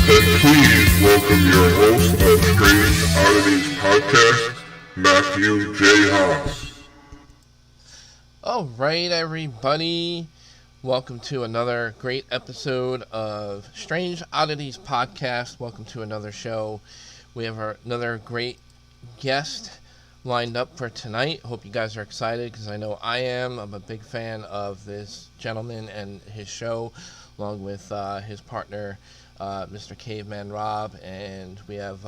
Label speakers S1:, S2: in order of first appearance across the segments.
S1: And please welcome your host of Strange Oddities Podcast, Matthew J. Haas.
S2: All right, everybody. Welcome to another great episode of Strange Oddities Podcast. Welcome to another show. We have another great guest lined up for tonight. Hope you guys are excited because I know I am. I'm a big fan of this gentleman and his show, along with his partner, Mr. Caveman Rob, and we have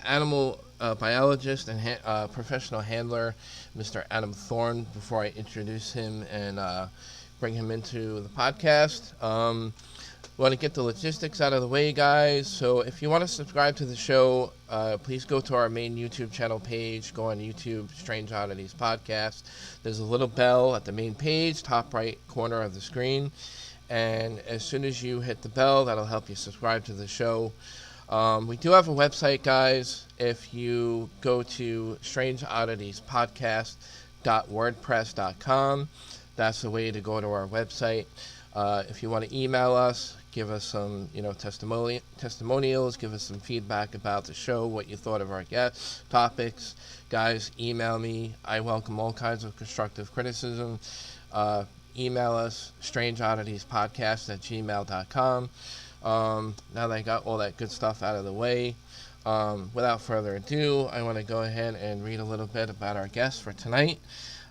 S2: animal biologist and professional handler, Mr. Adam Thorn. Before I introduce him and bring him into the podcast, want to get the logistics out of the way, guys. So if you want to subscribe to the show, please go to our main YouTube channel page. Go on YouTube, Strange Oddities Podcast. There's a little bell at the main page, top right corner of the screen. And as soon as you hit the bell, that'll help you subscribe to the show. We do have a website, guys. If you go to strangeodditiespodcast.wordpress.com, that's the way to go to our website. If you want to email us, give us some, testimonials, give us some feedback about the show, what you thought of our guest topics. Guys, email me. I welcome all kinds of constructive criticism. Email us, strangeodditiespodcast@gmail.com. Now that I got all that good stuff out of the way, without further ado, I want to go ahead and read a little bit about our guest for tonight.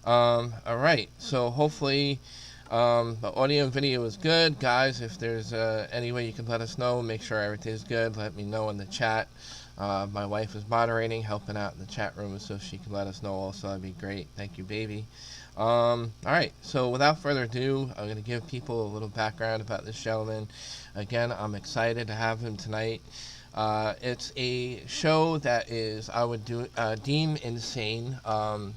S2: Alright, so hopefully the audio and video is good. Guys, if there's any way you can let us know, make sure everything's good, let me know in the chat. My wife is moderating, helping out in the chat room, so she can let us know also. That'd be great. Thank you, baby. Alright, so without further ado, I'm going to give people a little background about this gentleman. Again, I'm excited to have him tonight. It's a show that is, I would deem insane.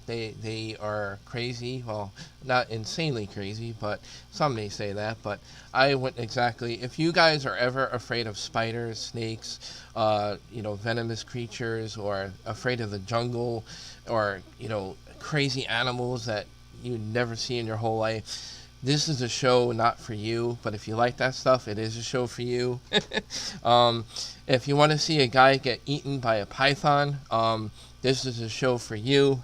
S2: They are crazy. Well, not insanely crazy, but some may say that. But I wouldn't exactly. If you guys are ever afraid of spiders, snakes, venomous creatures, or afraid of the jungle, or crazy animals that you never see in your whole life, this is a show not for you. But if you like that stuff, it is a show for you. If you want to see a guy get eaten by a python, this is a show for you.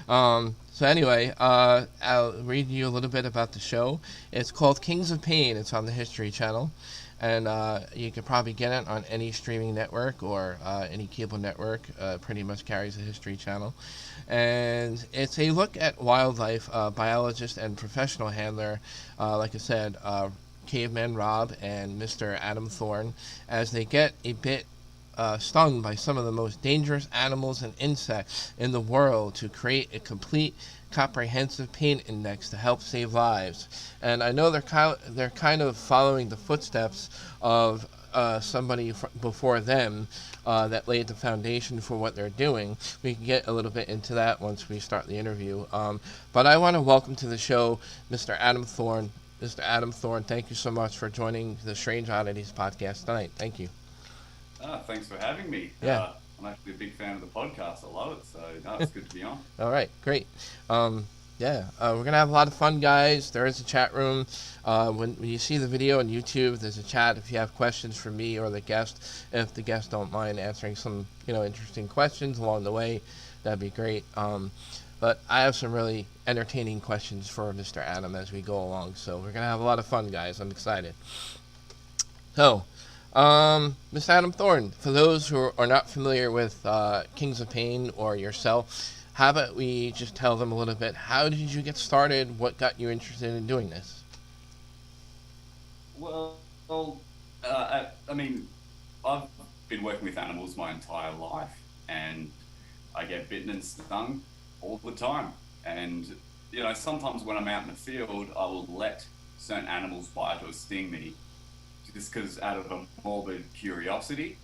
S2: So anyway, I'll read you a little bit about the show. It's called Kings of Pain. It's on the History Channel. And you could probably get it on any streaming network or any cable network. Pretty much carries the History Channel. And it's a look at wildlife, biologist and professional handler, like I said, Caveman Rob and Mr. Adam Thorn, as they get a bit stung by some of the most dangerous animals and insects in the world to create a complete comprehensive pain index to help save lives. And I know they're kind of following the footsteps of somebody before them that laid the foundation for what they're doing. We can get a little bit into that once we start the interview. But I want to welcome to the show Mr. Adam Thorn. Mr. Adam Thorn, thank you so much for joining the Strange Oddities Podcast tonight. Thank you.
S3: Thanks for having me.
S2: Yeah.
S3: I'm actually a big fan of the podcast. I love it. So, it's good to be on.
S2: All right, great. We're going to have a lot of fun, guys. There is a chat room. When you see the video on YouTube, there's a chat if you have questions for me or the guest. If the guest don't mind answering some, interesting questions along the way, that'd be great. But I have some really entertaining questions for Mr. Adam as we go along. So we're going to have a lot of fun, guys. I'm excited. So, Mr. Adam Thorn, for those who are not familiar with Kings of Pain or yourself, how about we just tell them a little bit, how did you get started? What got you interested in doing this?
S3: Well, I mean, I've been working with animals my entire life, and I get bitten and stung all the time. And, sometimes when I'm out in the field, I will let certain animals bite or sting me just because out of a morbid curiosity.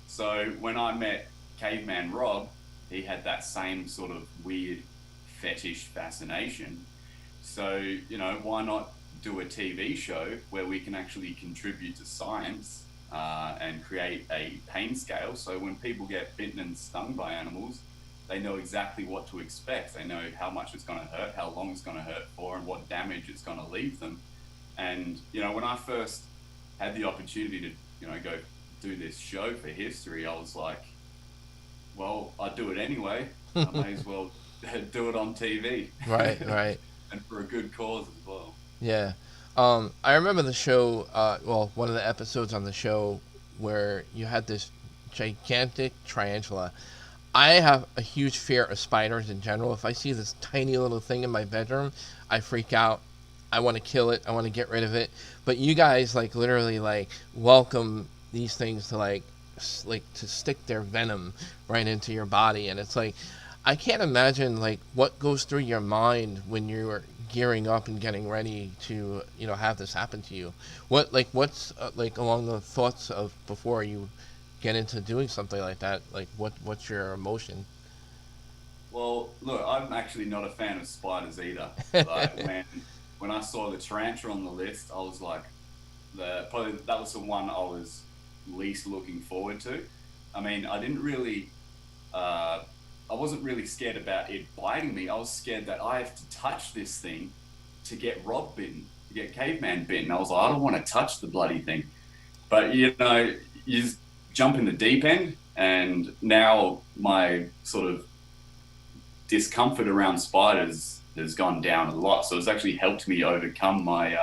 S3: So when I met Caveman Rob, he had that same sort of weird fetish fascination. So, why not do a TV show where we can actually contribute to science and create a pain scale. So when people get bitten and stung by animals, they know exactly what to expect. They know how much it's going to hurt, how long it's going to hurt for, and what damage it's going to leave them. And when I first had the opportunity to go do this show for history, I was like, well, I'd do it anyway. I may as well do it on TV.
S2: Right, right.
S3: And for a good cause as well.
S2: Yeah. I remember the show, one of the episodes on the show where you had this gigantic tarantula. I have a huge fear of spiders in general. If I see this tiny little thing in my bedroom, I freak out. I want to kill it. I want to get rid of it. But you guys literally welcome these things to to stick their venom right into your body, and it's I can't imagine what goes through your mind when you're gearing up and getting ready to have this happen to you. What's along the thoughts of before you get into doing something like that? What's your emotion?
S3: Well, look, I'm actually not a fan of spiders either. When I saw the tarantula on the list, I was like, probably that was the one I was least looking forward to. I mean, I wasn't really scared about it biting me. I was scared that I have to touch this thing to get Rob bitten, to get Caveman bitten. I was like, I don't want to touch the bloody thing. But you just jump in the deep end, and now my sort of discomfort around spiders has gone down a lot. So it's actually helped me overcome my,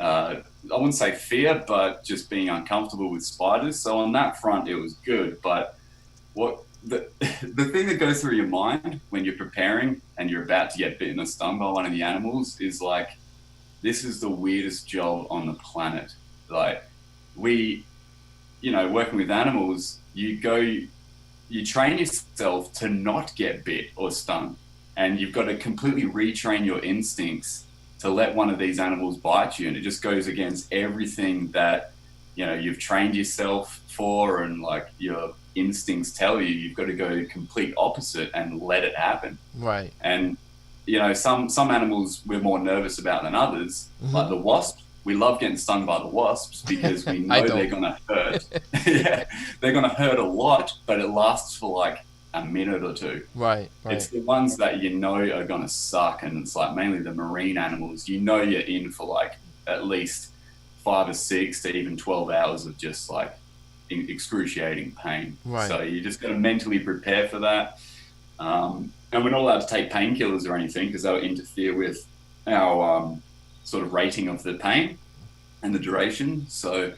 S3: I wouldn't say fear, but just being uncomfortable with spiders. So on that front, it was good. But the thing that goes through your mind when you're preparing and you're about to get bitten or stung by one of the animals is this is the weirdest job on the planet. Working with animals, you train yourself to not get bit or stung, and you've got to completely retrain your instincts to let one of these animals bite you, and it just goes against everything that you've trained yourself for, and your instincts tell you. You've got to go complete opposite and let it happen.
S2: Right.
S3: And some animals we're more nervous about than others. Mm-hmm. Like the wasp, we love getting stung by the wasps because we know they're gonna hurt. Yeah, they're gonna hurt a lot, but it lasts for a minute or two.
S2: Right.
S3: It's the ones that are gonna suck, and it's mainly the marine animals. You're in for at least 5 or 6 to even 12 hours of just excruciating pain.
S2: Right.
S3: So you just got to mentally prepare for that. And we're not allowed to take painkillers or anything because that would interfere with our sort of rating of the pain and the duration. So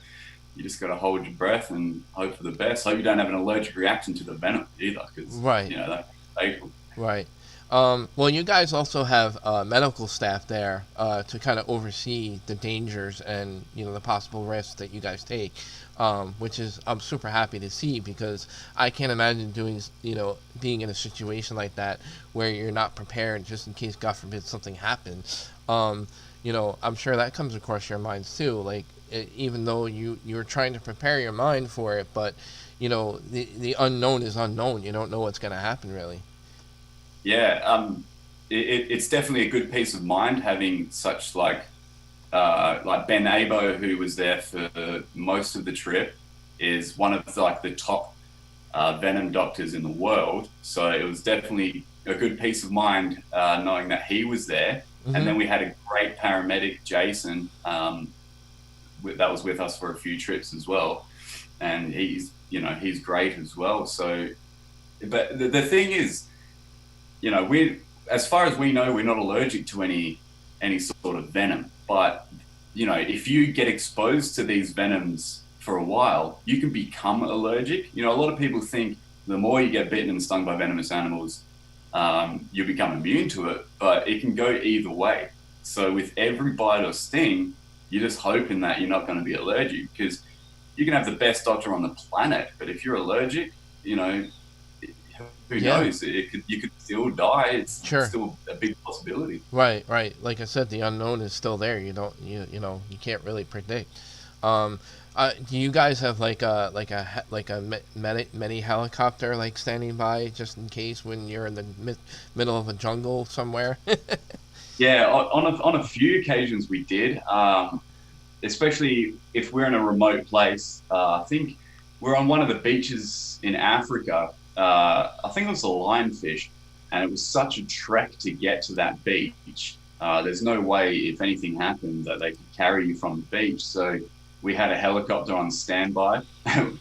S3: you just got to hold your breath and hope for the best. Hope you don't have an allergic reaction to the venom either, because that's fatal.
S2: Right. Well, you guys also have medical staff there to kind of oversee the dangers and the possible risks that you guys take, which is I'm super happy to see, because I can't imagine being in a situation like that where you're not prepared just in case, God forbid, something happens. I'm sure that comes across your minds too. Even though you're trying to prepare your mind for it, but the unknown is unknown. You don't know what's going to happen really.
S3: Yeah, it's definitely a good peace of mind having such Ben Abo, who was there for most of the trip, is one of the top venom doctors in the world. So it was definitely a good peace of mind knowing that he was there. Mm-hmm. And then we had a great paramedic, Jason, that was with us for a few trips as well, and he's great as well. So, but the thing is, as far as we know, we're not allergic to any sort of venom. But, if you get exposed to these venoms for a while, you can become allergic. A lot of people think the more you get bitten and stung by venomous animals, you become immune to it, but it can go either way. So with every bite or sting, you're just hoping that you're not going to be allergic, because you can have the best doctor on the planet, but if you're allergic, who knows? You could still die. It's still a big possibility.
S2: Right. Like I said, the unknown is still there. You can't really predict. Do you guys have a mini helicopter standing by just in case when you're in the middle of a jungle somewhere?
S3: Yeah, on a few occasions we did, especially if we're in a remote place. I think we're on one of the beaches in Africa. I think it was a lionfish, and it was such a trek to get to that beach. there's no way, if anything happened, that they could carry you from the beach. So we had a helicopter on standby.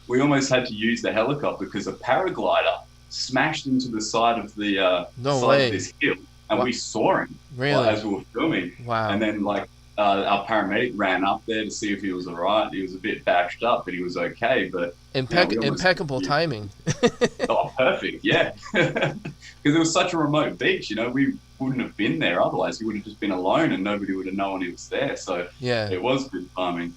S3: We almost had to use the helicopter because a paraglider smashed into the side of the
S2: No
S3: side of
S2: way.
S3: this hill, and
S2: What?
S3: we saw him
S2: Really?
S3: as we were filming.
S2: Wow.
S3: And then our paramedic ran up there to see if he was all right. He was a bit bashed up, but he was okay. But
S2: Impeccable timing.
S3: oh, perfect, yeah. Because it was such a remote beach, we wouldn't have been there otherwise. He would have just been alone, and nobody would have known he was there. So
S2: Yeah.
S3: it was good timing.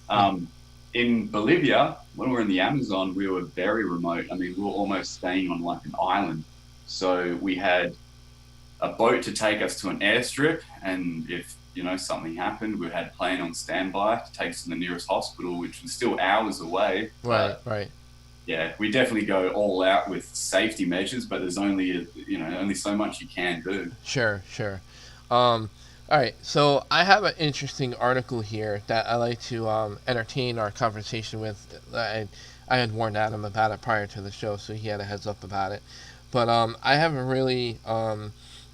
S3: In Bolivia, when we were in the Amazon, we were very remote. I mean, we were almost staying on like an island. So we had a boat to take us to an airstrip, and if something happened, we had a plane on standby to take us to the nearest hospital, which was still hours away.
S2: Right.
S3: Yeah, we definitely go all out with safety measures, but there's only only so much you can do.
S2: Sure. All right, so I have an interesting article here that I like to entertain our conversation with. I had warned Adam about it prior to the show, so he had a heads up about it. But I haven't really,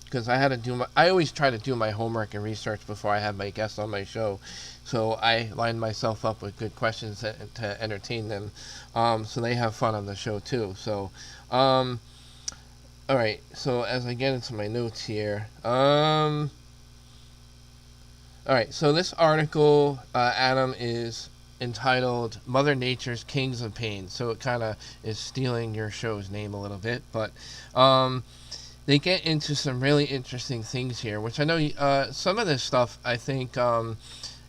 S2: because I always try to do my homework and research before I have my guests on my show. So I line myself up with good questions to entertain them, so they have fun on the show too. So, all right, so as I get into my notes here, all right, so this article, Adam, is entitled Mother Nature's Kings of Pain. So it kind of is stealing your show's name a little bit. But they get into some really interesting things here, which I know some of this stuff, I think,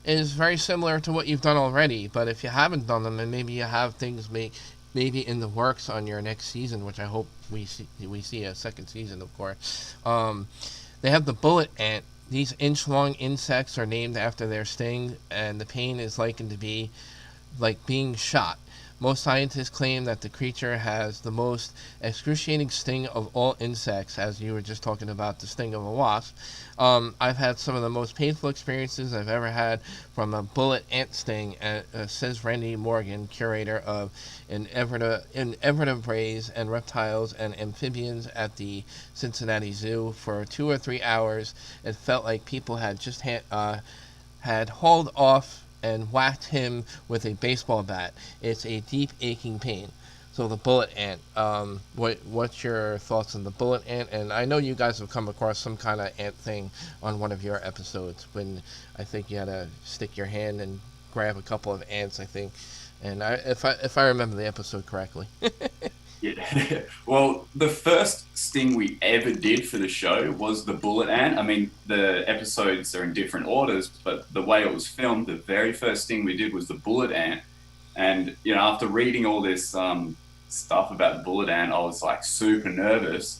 S2: is very similar to what you've done already. But if you haven't done them, and maybe you have things maybe in the works on your next season, which I hope we see a second season, of course. They have the bullet ant. These inch-long insects are named after their sting, and the pain is likened to be like being shot. Most scientists claim that the creature has the most excruciating sting of all insects, as you were just talking about the sting of a wasp. I've had some of the most painful experiences I've ever had from a bullet ant sting, says Randy Morgan, curator of invertebrates and reptiles and amphibians at the Cincinnati Zoo. For 2 or 3 hours, it felt like people had just had hauled off and whacked him with a baseball bat. It's a deep aching pain. So the bullet ant, what's your thoughts on the bullet ant? And I know you guys have come across some kind of ant thing on one of your episodes when I think you had to stick your hand and grab a couple of ants, I think. And if I remember the episode correctly.
S3: Yeah. Well, the first sting we ever did for the show was the bullet ant. I mean, the episodes are in different orders, but the way it was filmed, the very first sting we did was the bullet ant. And, after reading all this stuff about the bullet ant, I was like super nervous.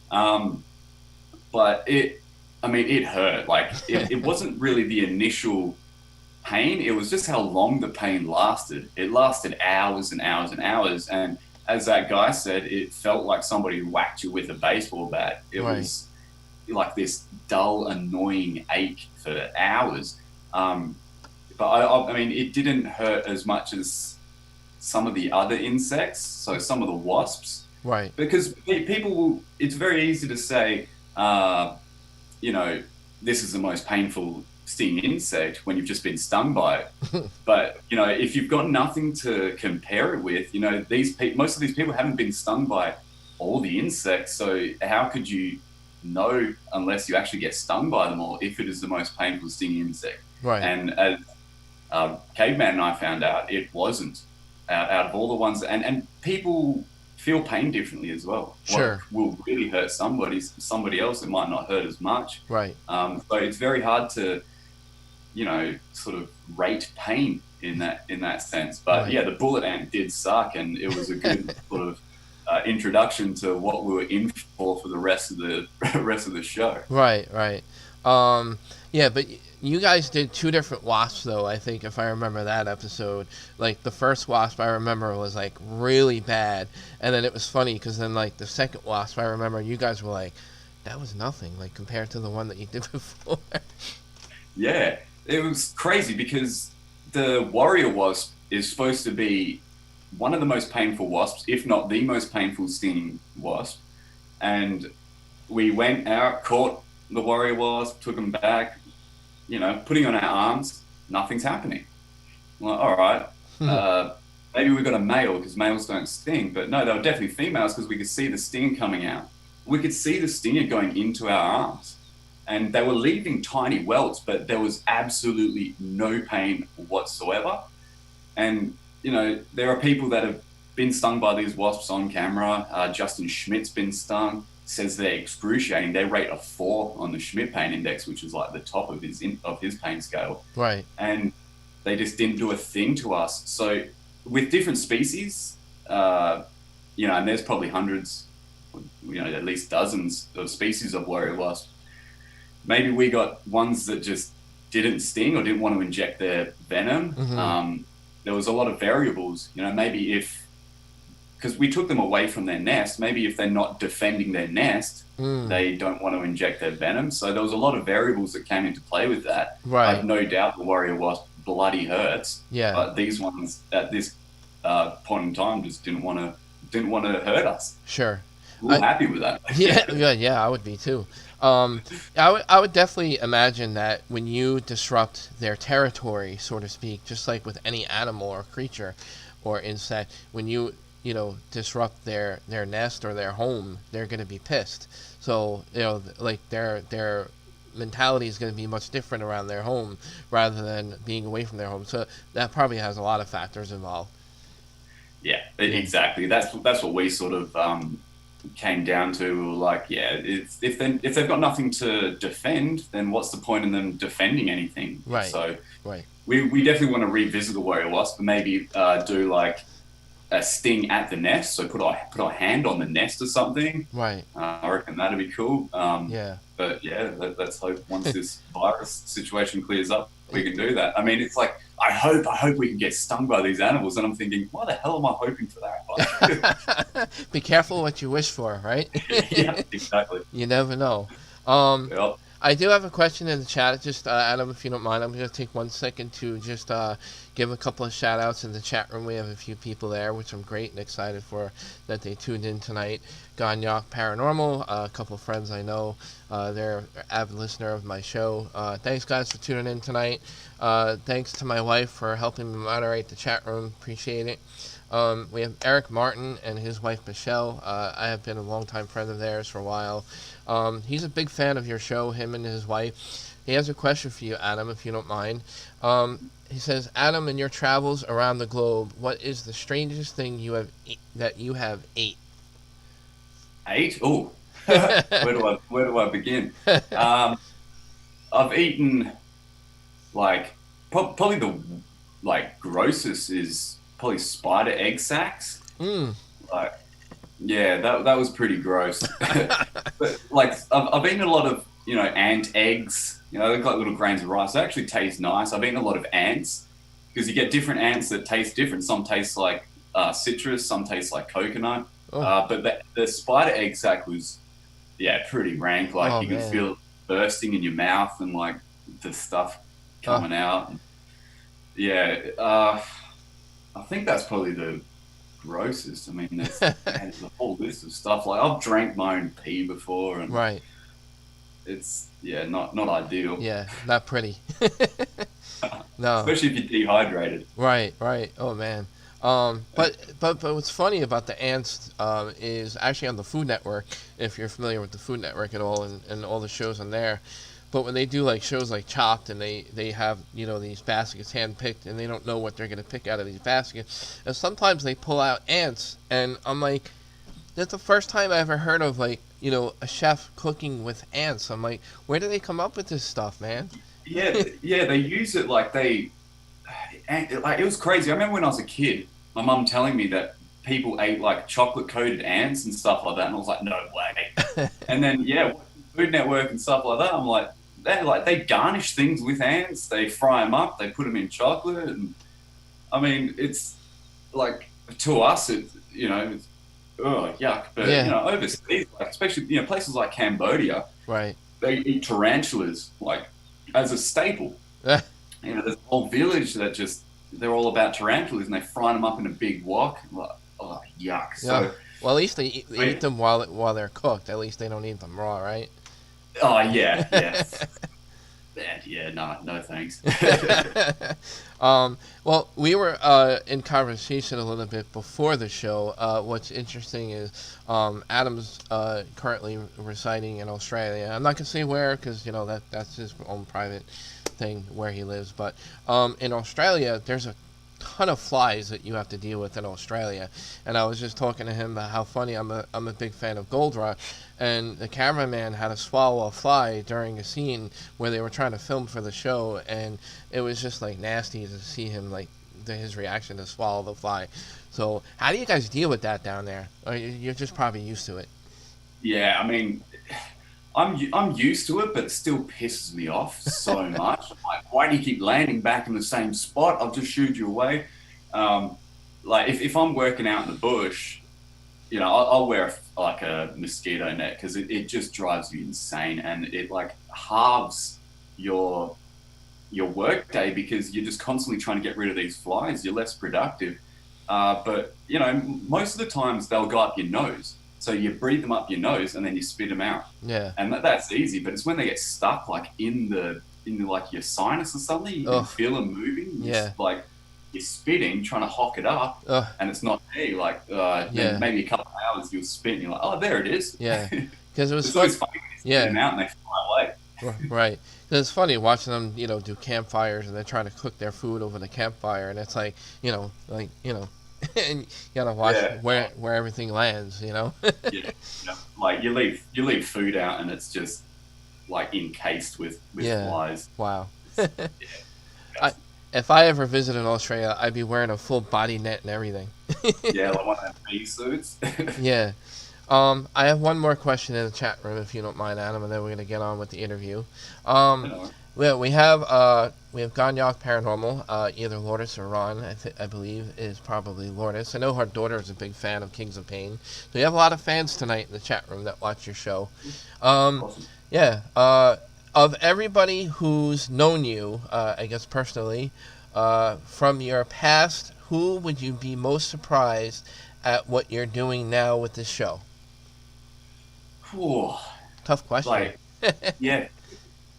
S3: But it hurt. Like it wasn't really the initial pain. It was just how long the pain lasted. It lasted hours and hours and hours. And as that guy said, it felt like somebody whacked you with a baseball bat. It was like this dull, annoying ache for hours. But I mean, it didn't hurt as much as some of the other insects. So some of the wasps,
S2: Right.
S3: Because people, it's very easy to say, this is the most painful stinging insect when you've just been stung by it. But if you've got nothing to compare it with, most of these people haven't been stung by all the insects, so how could you know unless you actually get stung by them all if it is the most painful stinging insect?
S2: Right.
S3: And as Caveman and I found out, it wasn't. Out of all the ones, and people feel pain differently as well.
S2: Sure.
S3: What will really hurt somebody else, it might not hurt as much.
S2: Right.
S3: So it's very hard to sort of rate pain in that sense. But
S2: Right.
S3: yeah, the bullet ant did suck, and it was a good sort of introduction to what we were in for the rest of the show.
S2: Right. Yeah, but you guys did 2 different wasps, though, I think, if I remember that episode. Like, the first wasp I remember was, like, really bad. And then it was funny, because then, like, the second wasp, I remember you guys were like, that was nothing, like, compared to the one that you did before.
S3: Yeah, it was crazy, because the warrior wasp is supposed to be one of the most painful wasps, if not the most painful stinging wasp. And we went out, caught the warrior wasp, took him back, putting on our arms, nothing's happening. I'm like, all right, maybe we got a male because males don't sting, but no, they were definitely females because we could see the stinger coming out. We could see the stinger going into our arms, and they were leaving tiny welts, but there was absolutely no pain whatsoever. And, there are people that have been stung by these wasps on camera. Justin Schmidt's been stung, says they're excruciating. They rate a 4 on the Schmidt pain index, which is like the top of his pain scale.
S2: Right.
S3: And they just didn't do a thing to us. So with different species, and there's probably hundreds, at least dozens of species of warrior wasp. Maybe we got ones that just didn't sting or didn't want to inject their venom.
S2: Mm-hmm.
S3: There was a lot of variables, maybe because we took them away from their nest, maybe if they're not defending their nest, they don't want to inject their venom. So there was a lot of variables that came into play with that.
S2: Right.
S3: I have no doubt the warrior wasp bloody hurts.
S2: Yeah.
S3: But these ones at this point in time just didn't want to hurt us.
S2: Sure.
S3: We're happy with that.
S2: Yeah, I would be too. I would definitely imagine that when you disrupt their territory, so to speak, just like with any animal or creature or insect, when you disrupt their nest or their home, they're going to be pissed. So, like their mentality is going to be much different around their home rather than being away from their home. So that probably has a lot of factors involved.
S3: Yeah, exactly. That's what we sort of came down to. Like, if they've got nothing to defend, then what's the point in them defending anything?
S2: Right.
S3: So
S2: right.
S3: We definitely want to revisit the warrior wasp, and maybe do like a sting at the nest. So put our hand on the nest or something.
S2: Right.
S3: I reckon that'd be cool.
S2: Yeah.
S3: But let's hope once this virus situation clears up, we can do that. I mean, it's like, I hope we can get stung by these animals. And I'm thinking, why the hell am I hoping for that?
S2: Be careful what you wish for, right?
S3: Yeah, exactly.
S2: You never know.
S3: Yep.
S2: I do have a question in the chat. Just, Adam, if you don't mind, I'm going to take 1 second to just give a couple of shout outs in the chat room. We have a few people there, which I'm great and excited for that they tuned in tonight. Ganyok Paranormal, a couple of friends I know. They're an avid listener of my show. Thanks, guys, for tuning in tonight. Thanks to my wife for helping me moderate the chat room. Appreciate it. We have Eric Martin and his wife Michelle. I have been a longtime friend of theirs for a while. He's a big fan of your show, him and his wife. He has a question for you, Adam, if you don't mind. He says, Adam, in your travels around the globe, what is the strangest thing that you have ate?
S3: Ate? Oh, where do I begin? I've eaten probably the grossest is probably spider egg sacs. That was pretty gross. But I've eaten a lot of ant eggs. They look like little grains of rice. They actually taste nice. I've eaten a lot of ants because you get different ants that taste different. Some taste like citrus, some taste like coconut. But the spider egg sac was pretty rank. You could feel it bursting in your mouth and the stuff coming out. I think that's probably the grossest. I mean, there's a whole list of stuff. I've drank my own pee before, and
S2: right.
S3: It's not ideal.
S2: Yeah, not pretty. No,
S3: especially if you're dehydrated.
S2: Right. Oh man. But what's funny about the ants is actually on the Food Network, if you're familiar with the Food Network at all and all the shows on there. But when they do shows like Chopped and they have these baskets hand-picked and they don't know what they're going to pick out of these baskets, and sometimes they pull out ants, and I'm like, that's the first time I ever heard of a chef cooking with ants. I'm like, where do they come up with this stuff, man?
S3: Yeah, they use it it was crazy. I remember when I was a kid, my mum telling me that people ate chocolate-coated ants and stuff like that, and I was like, no way. And then Food Network and stuff like that, I'm like, they garnish things with ants, they fry them up, they put them in chocolate, and I mean, it's to us, it's yuck. But overseas, especially places like Cambodia,
S2: right?
S3: They eat tarantulas as a staple. There's a whole village that they're all about tarantulas, and they fry them up in a big wok. Oh, yuck! So,
S2: well, at least they eat them while they're cooked. At least they don't eat them raw, right?
S3: Oh yeah. Yeah, no thanks.
S2: Well, we were in conversation a little bit before the show. What's interesting is Adam's currently residing in Australia. I'm not gonna say where because that's his own private thing where he lives. But in Australia, there's a ton of flies that you have to deal with in Australia. And I was just talking to him about how funny I'm a big fan of Gold Rock, and the cameraman had to swallow a fly during a scene where they were trying to film for the show, and it was just like nasty to see him like his reaction to swallow the fly. So how do you guys deal with that down there? Or you're just probably used to it?
S3: Yeah, I mean, I'm used to it, but it still pisses me off so much. Like, why do you keep landing back in the same spot? I'll just shoot you away. Like if I'm working out in the bush, I'll wear like a mosquito net because it just drives you insane, and it like halves your work day because you're just constantly trying to get rid of these flies. You're less productive. But most of the times they'll go up your nose. So you breathe them up your nose and then you spit them out.
S2: Yeah.
S3: And that's easy, but it's when they get stuck like in like your sinus or something, you can feel them moving.
S2: Yeah.
S3: Like you're spitting, trying to hock it up, and it's not there. Like then maybe a couple of hours you'll spit and you're like, oh, there it is.
S2: Yeah. Because it was
S3: it's always funny when you spit them out and they fly away.
S2: Right. It's funny watching them, do campfires and they're trying to cook their food over the campfire, and it's like, and you gotta watch where everything lands,
S3: Yeah, like you leave food out and it's just like encased with flies.
S2: Wow. If I ever visited Australia, I'd be wearing a full body net and everything.
S3: Yeah, like one of them bee suits.
S2: Yeah. I have one more question in the chat room, if you don't mind, Adam, and then we're gonna get on with the interview. Well, we have Ganyok Paranormal, either Lourdes or Ron, I believe is probably Lourdes. I know her daughter is a big fan of Kings of Pain. So you have a lot of fans tonight in the chat room that watch your show.
S3: Awesome.
S2: Yeah. Of everybody who's known you, I guess personally, from your past, who would you be most surprised at what you're doing now with this show?
S3: Ooh.
S2: Tough question.
S3: Like,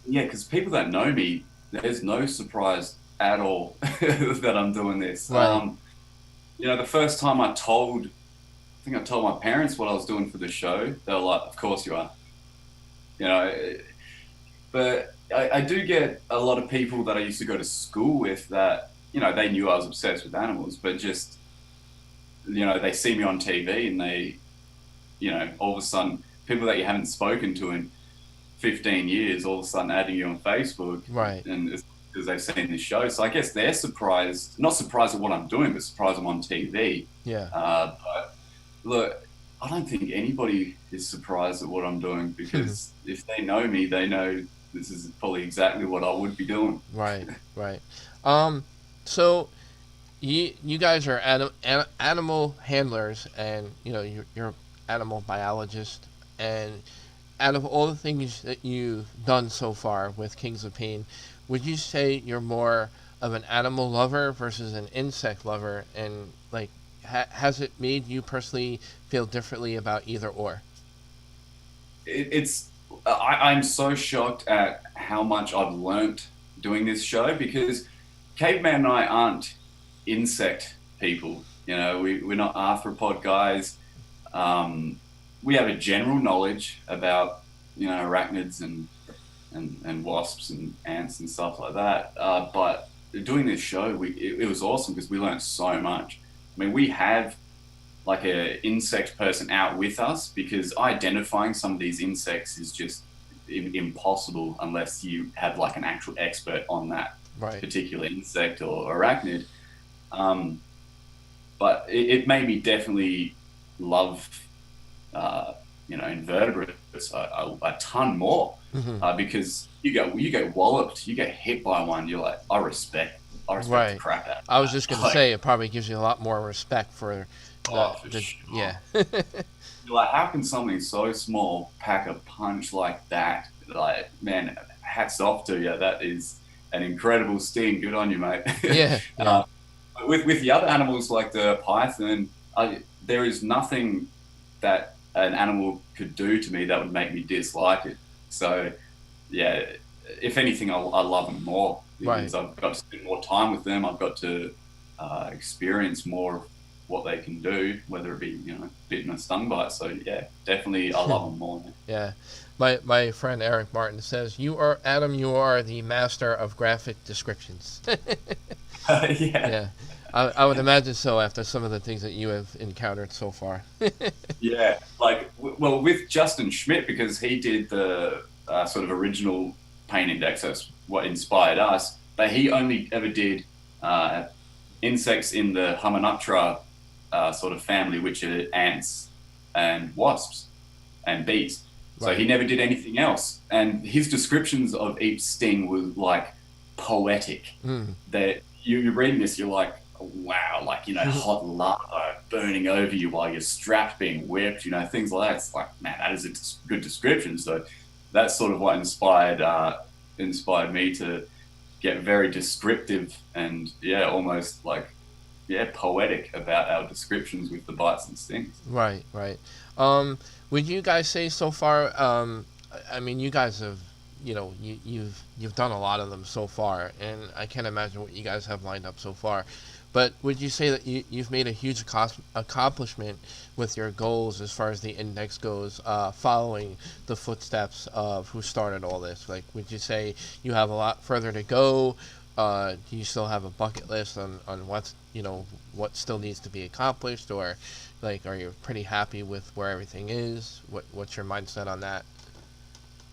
S3: yeah, because people that know me, there's no surprise at all that I'm doing this.
S2: Right.
S3: The first time I told my parents what I was doing for the show, they were like, "Of course you are." But I do get a lot of people that I used to go to school with that, they knew I was obsessed with animals, but just, they see me on TV and they, all of a sudden, people that you haven't spoken to in 15 years, all of a sudden adding you on Facebook.
S2: Right.
S3: And it's because they've seen this show. So I guess they're not surprised at what I'm doing, but surprised I'm on TV.
S2: Yeah.
S3: But look, I don't think anybody is surprised at what I'm doing because if they know me, they know this is probably exactly what I would be doing.
S2: Right. So you guys are animal handlers, and you're animal biologist, and out of all the things that you've done so far with Kings of Pain, would you say you're more of an animal lover versus an insect lover? And like, has it made you personally feel differently about either or?
S3: I'm so shocked at how much I've learnt doing this show because Caveman and I aren't insect people. We're not arthropod guys. We have a general knowledge about, arachnids and wasps and ants and stuff like that. But doing this show, it was awesome because we learned so much. I mean, we have like an insect person out with us because identifying some of these insects is just impossible unless you have like an actual expert on that particular insect or arachnid. But it made me definitely love invertebrates a ton more because you get walloped, you get hit by one, you're like, I respect the crap out of
S2: I was just going to say, it probably gives you a lot more respect for
S3: sure.
S2: Yeah.
S3: You're like, how can something so small pack a punch like that? Like, man, hats off to you. That is an incredible sting. Good on you, mate.
S2: Yeah.
S3: With the other animals like the python, there is nothing that an animal could do to me that would make me dislike it. So, yeah, if anything, I love them more because
S2: Right.
S3: I've got to spend more time with them. I've got to experience more of what they can do, whether it be, bitten or stung bite. So yeah, definitely I love them more.
S2: Yeah. My friend Eric Martin says, "You are Adam. You are the master of graphic descriptions."
S3: Yeah.
S2: Yeah. I would imagine so after some of the things that you have encountered so far.
S3: Yeah, like well, with Justin Schmidt, because he did the sort of original pain index. That's what inspired us. But he only ever did insects in the Hymenoptera sort of family, which are ants and wasps and bees. So he
S2: Right.
S3: never did anything else. And his descriptions of each sting was like poetic.
S2: Mm.
S3: That you're reading this, you're like, wow, like, hot lava burning over you while you're strapped being whipped, things like that. It's like, man, that is a good description. So that's sort of what inspired me to get very descriptive and almost like poetic about our descriptions with the bites and stings.
S2: Right. Right. Would you guys say so far? I mean, you guys have, you've done a lot of them so far, and I can't imagine what you guys have lined up so far. But would you say that you've made a huge accomplishment with your goals as far as the index goes, following the footsteps of who started all this? Like, would you say you have a lot further to go? Do you still have a bucket list on what still needs to be accomplished, or like, are you pretty happy with where everything is? What's your mindset on that?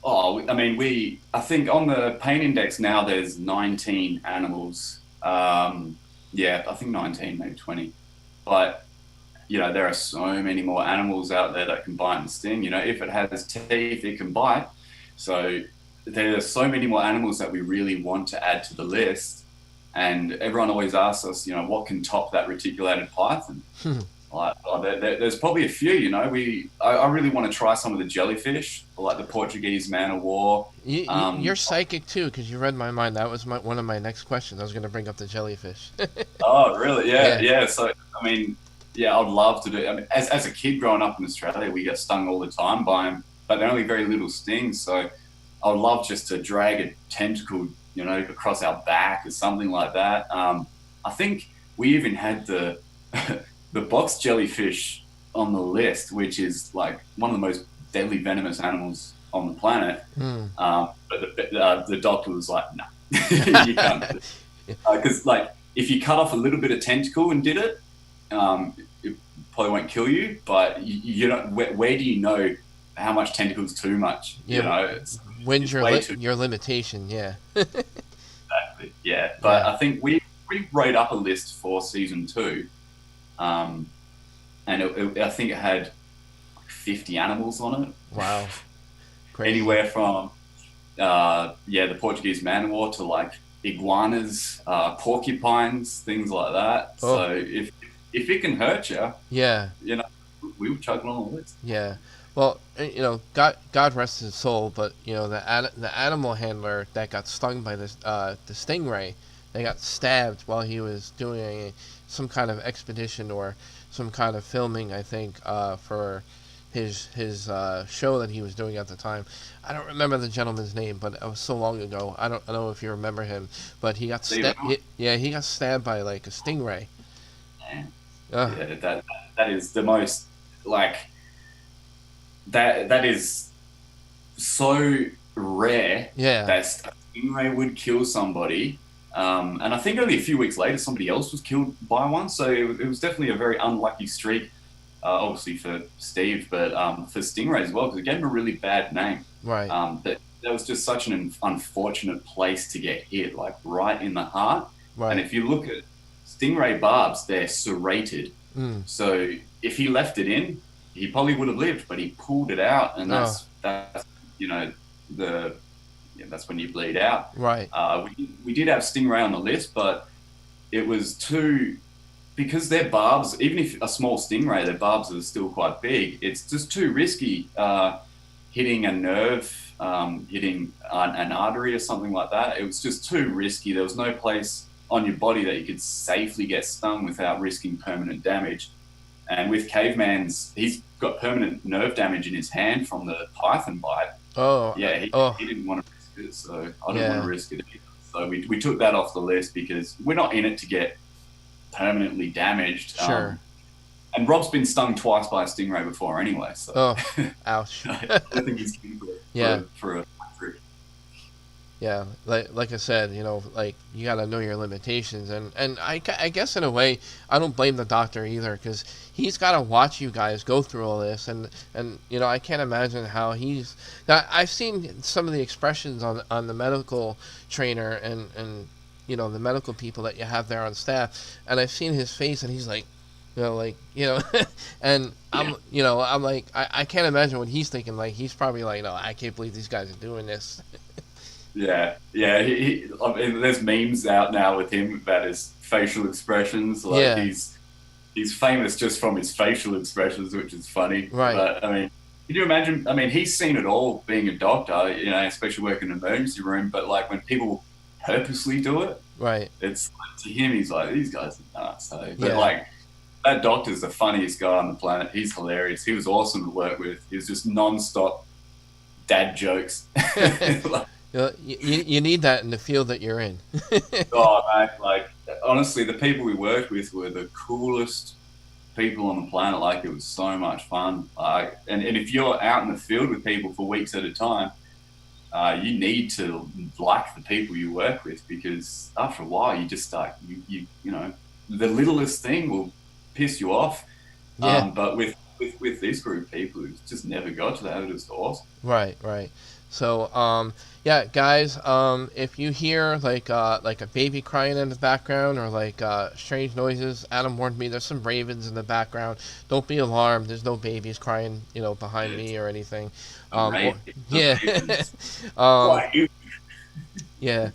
S3: Oh, I mean, I think on the pain index now there's 19 animals. Yeah, I think 19, maybe 20. But, there are so many more animals out there that can bite and sting. If it has teeth, it can bite. So there are so many more animals that we really want to add to the list. And everyone always asks us, what can top that reticulated python? There's probably a few, I really want to try some of the jellyfish, like the Portuguese man of war.
S2: You're psychic too, because you read my mind. That was one of my next questions. I was going to bring up the jellyfish.
S3: Oh, really?
S2: Yeah.
S3: Yeah. So, I mean, yeah, I'd love to do. I mean, as a kid growing up in Australia, we get stung all the time by them, but they're only very little stings. So, I would love just to drag a tentacle, across our back or something like that. I think we even had the the box jellyfish on the list, which is like one of the most deadly venomous animals on the planet.
S2: Mm.
S3: But the doctor was like, no, you can't do it. Because like, if you cut off a little bit of tentacle and did it, it probably won't kill you, but you don't, where do you know how much tentacle is too much?
S2: Yeah. When's
S3: it's
S2: your limitation? Yeah.
S3: Exactly. Yeah. But
S2: Yeah.
S3: I think we wrote up a list for season 2. And I think it had like 50 animals on it.
S2: Wow. Crazy.
S3: Anywhere from the Portuguese man-o-war to like iguanas, porcupines, things like that.
S2: Oh.
S3: So if it can hurt you,
S2: Yeah.
S3: we would chuck it on the list.
S2: Yeah. Well, God rest his soul, but the animal handler that got stung by the stingray, they got stabbed while he was doing some kind of expedition or some kind of filming, I think, for his show that he was doing at the time. I don't remember the gentleman's name, but it was so long ago. I don't know if you remember him, but he got stabbed. He got stabbed by like a stingray.
S3: Man.
S2: Ugh.
S3: Yeah, that is the most like that is so rare.
S2: Yeah.
S3: That a stingray would kill somebody. And I think only a few weeks later, somebody else was killed by one. So it was definitely a very unlucky streak, obviously for Steve, but for Stingray as well, because it gave him a really bad name.
S2: Right.
S3: That was just such an unfortunate place to get hit, like right in the heart.
S2: Right.
S3: And if you look at Stingray barbs, they're serrated.
S2: Mm.
S3: So if he left it in, he probably would have lived, but he pulled it out, and that's that's when you bleed out.
S2: Right.
S3: We did have Stingray on the list, but it was because their barbs, even if a small stingray, their barbs are still quite big. It's just too risky hitting a nerve, hitting an artery or something like that. It was just too risky. There was no place on your body that you could safely get stung without risking permanent damage. And with Caveman's, he's got permanent nerve damage in his hand from the python bite.
S2: Oh.
S3: Yeah, he didn't want to risk it, so I didn't want to risk it either. So we took that off the list because we're not in it to get permanently damaged.
S2: Sure.
S3: And Rob's been stung twice by a stingray before anyway, so.
S2: Oh, ouch.
S3: I don't think he's keen for a trick.
S2: Yeah, like I said, you know, like you gotta know your limitations, and I guess in a way I don't blame the doctor either, because he's gotta watch you guys go through all this, and you know, I can't imagine how I've seen some of the expressions on the medical trainer and you know, the medical people that you have there on staff, and I've seen his face, and he's like, you know, like, you know, and I'm like, I can't imagine what he's thinking. Like, he's probably like, no, I can't believe these guys are doing this.
S3: Yeah. I mean, there's memes out now with him about his facial expressions. Like he's famous just from his facial expressions, which is funny.
S2: Right.
S3: But I mean, can you imagine? I mean, he's seen it all being a doctor, you know, especially working in an emergency room. But like when people purposely do it,
S2: right?
S3: It's like, to him, he's like, these guys are nuts. So. But like, that doctor's the funniest guy on the planet. He's hilarious. He was awesome to work with. He was just non-stop dad jokes.
S2: You need that in the field that you're in.
S3: Oh, man, like, honestly, the people we worked with were the coolest people on the planet. Like, it was so much fun. And if you're out in the field with people for weeks at a time, you need to like the people you work with, because after a while, you just start, you know, the littlest thing will piss you off.
S2: Yeah.
S3: But with this group of people, it just never got to that. It was awesome.
S2: Right. So, yeah, guys, if you hear like a baby crying in the background, or like strange noises, Adam warned me there's some ravens in the background. Don't be alarmed. There's no babies crying, you know, behind me or anything. Yeah. Yeah.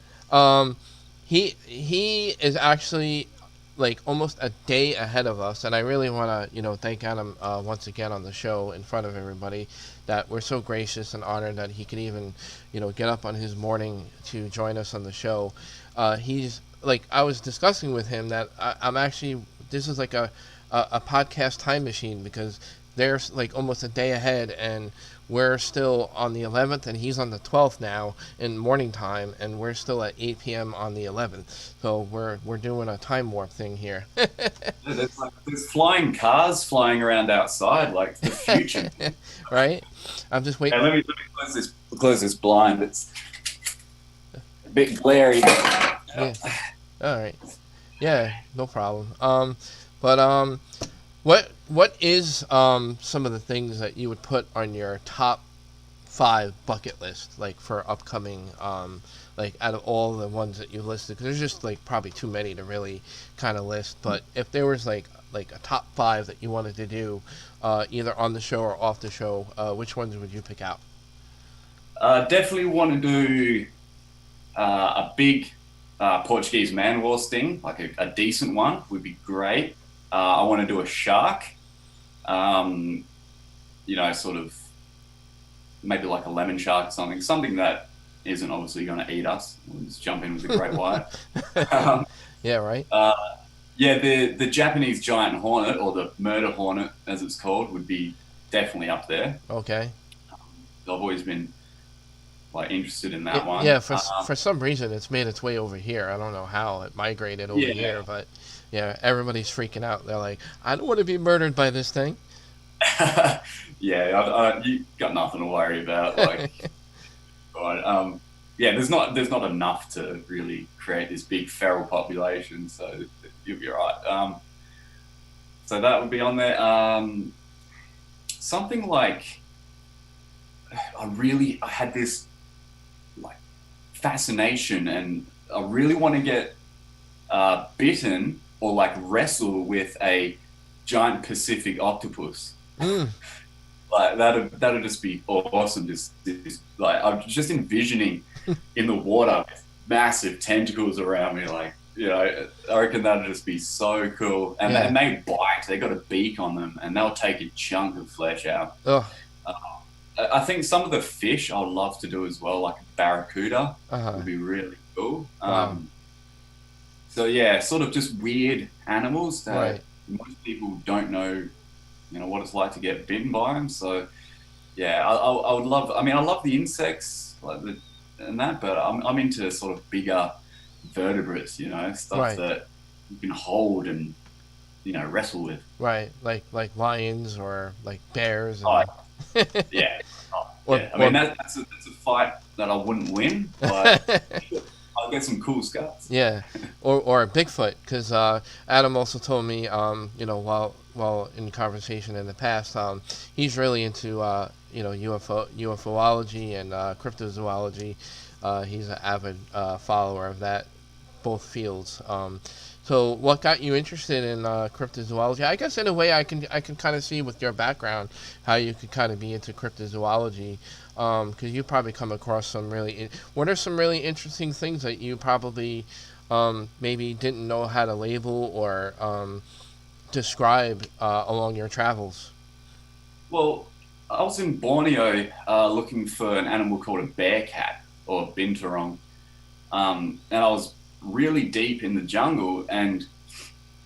S2: He is actually like almost a day ahead of us, and I really want to, you know, thank Adam once again on the show in front of everybody, that we're so gracious and honored that he could even, you know, get up on his morning to join us on the show. He's like, I was discussing with him that I'm actually, this is like a podcast time machine, because they're like almost a day ahead, and we're still on the 11th, and he's on the 12th now in morning time, and we're still at 8 p.m. on the 11th. So we're doing a time warp thing here.
S3: There's flying cars flying around outside, like the future.
S2: Right? I'm just waiting.
S3: Hey, let me close this blind. It's a bit glary.
S2: Yeah. All right. Yeah, no problem. But what is some of the things that you would put on your top 5 bucket list, like for upcoming, like out of all the ones that you listed? Because there's just like probably too many to really kind of list. But if there was like a top 5 that you wanted to do, either on the show or off the show, which ones would you pick out?
S3: Definitely want to do a big Portuguese man-of-war sting, like a decent one would be great. I want to do a shark, you know, sort of maybe like a lemon shark or something that isn't obviously going to eat us. We'll just jump in with a great white.
S2: Yeah, right.
S3: Yeah, the Japanese giant hornet, or the murder hornet as it's called, would be definitely up there.
S2: Okay.
S3: I've always been like interested in that one.
S2: Yeah, for some reason it's made its way over here. I don't know how it migrated over here, but yeah, everybody's freaking out. They're like, I don't want to be murdered by this thing.
S3: Yeah, you got nothing to worry about. Like, yeah, there's not enough to really create this big feral population, so you'll be right. So that would be on there. Something like, I had this like fascination, and I really want to get bitten or like wrestle with a giant Pacific octopus. Like that'd just be awesome. Just like, I'm just envisioning in the water with massive tentacles around me. Like, you know, I reckon that'd just be so cool. And, and they bite. They got a beak on them, and they'll take a chunk of flesh out. I think some of the fish I would love to do as well, like a barracuda, would be really cool. So yeah, sort of just weird animals that most people don't know, you know, what it's like to get bitten by them. So yeah, I would love. I mean, I love the insects, like and that, but I'm into sort of bigger vertebrates, stuff
S2: Right.
S3: that you can hold and wrestle with.
S2: Right, like lions or like bears
S3: Oh,
S2: and
S3: yeah. Oh,
S2: or
S3: yeah. I mean, that's a fight that I wouldn't win, but I'll get some cool scars.
S2: yeah, or a Bigfoot, because Adam also told me, while in conversation in the past, he's really into UFOlogy and cryptozoology. He's an avid follower of that, both fields. So what got you interested in cryptozoology? I guess in a way I can kind of see with your background how you could kind of be into cryptozoology, because you probably come across some what are some really interesting things that you probably maybe didn't know how to label or describe along your travels?
S3: Well, I was in Borneo looking for an animal called a bear cat or binturong, and I was really deep in the jungle, and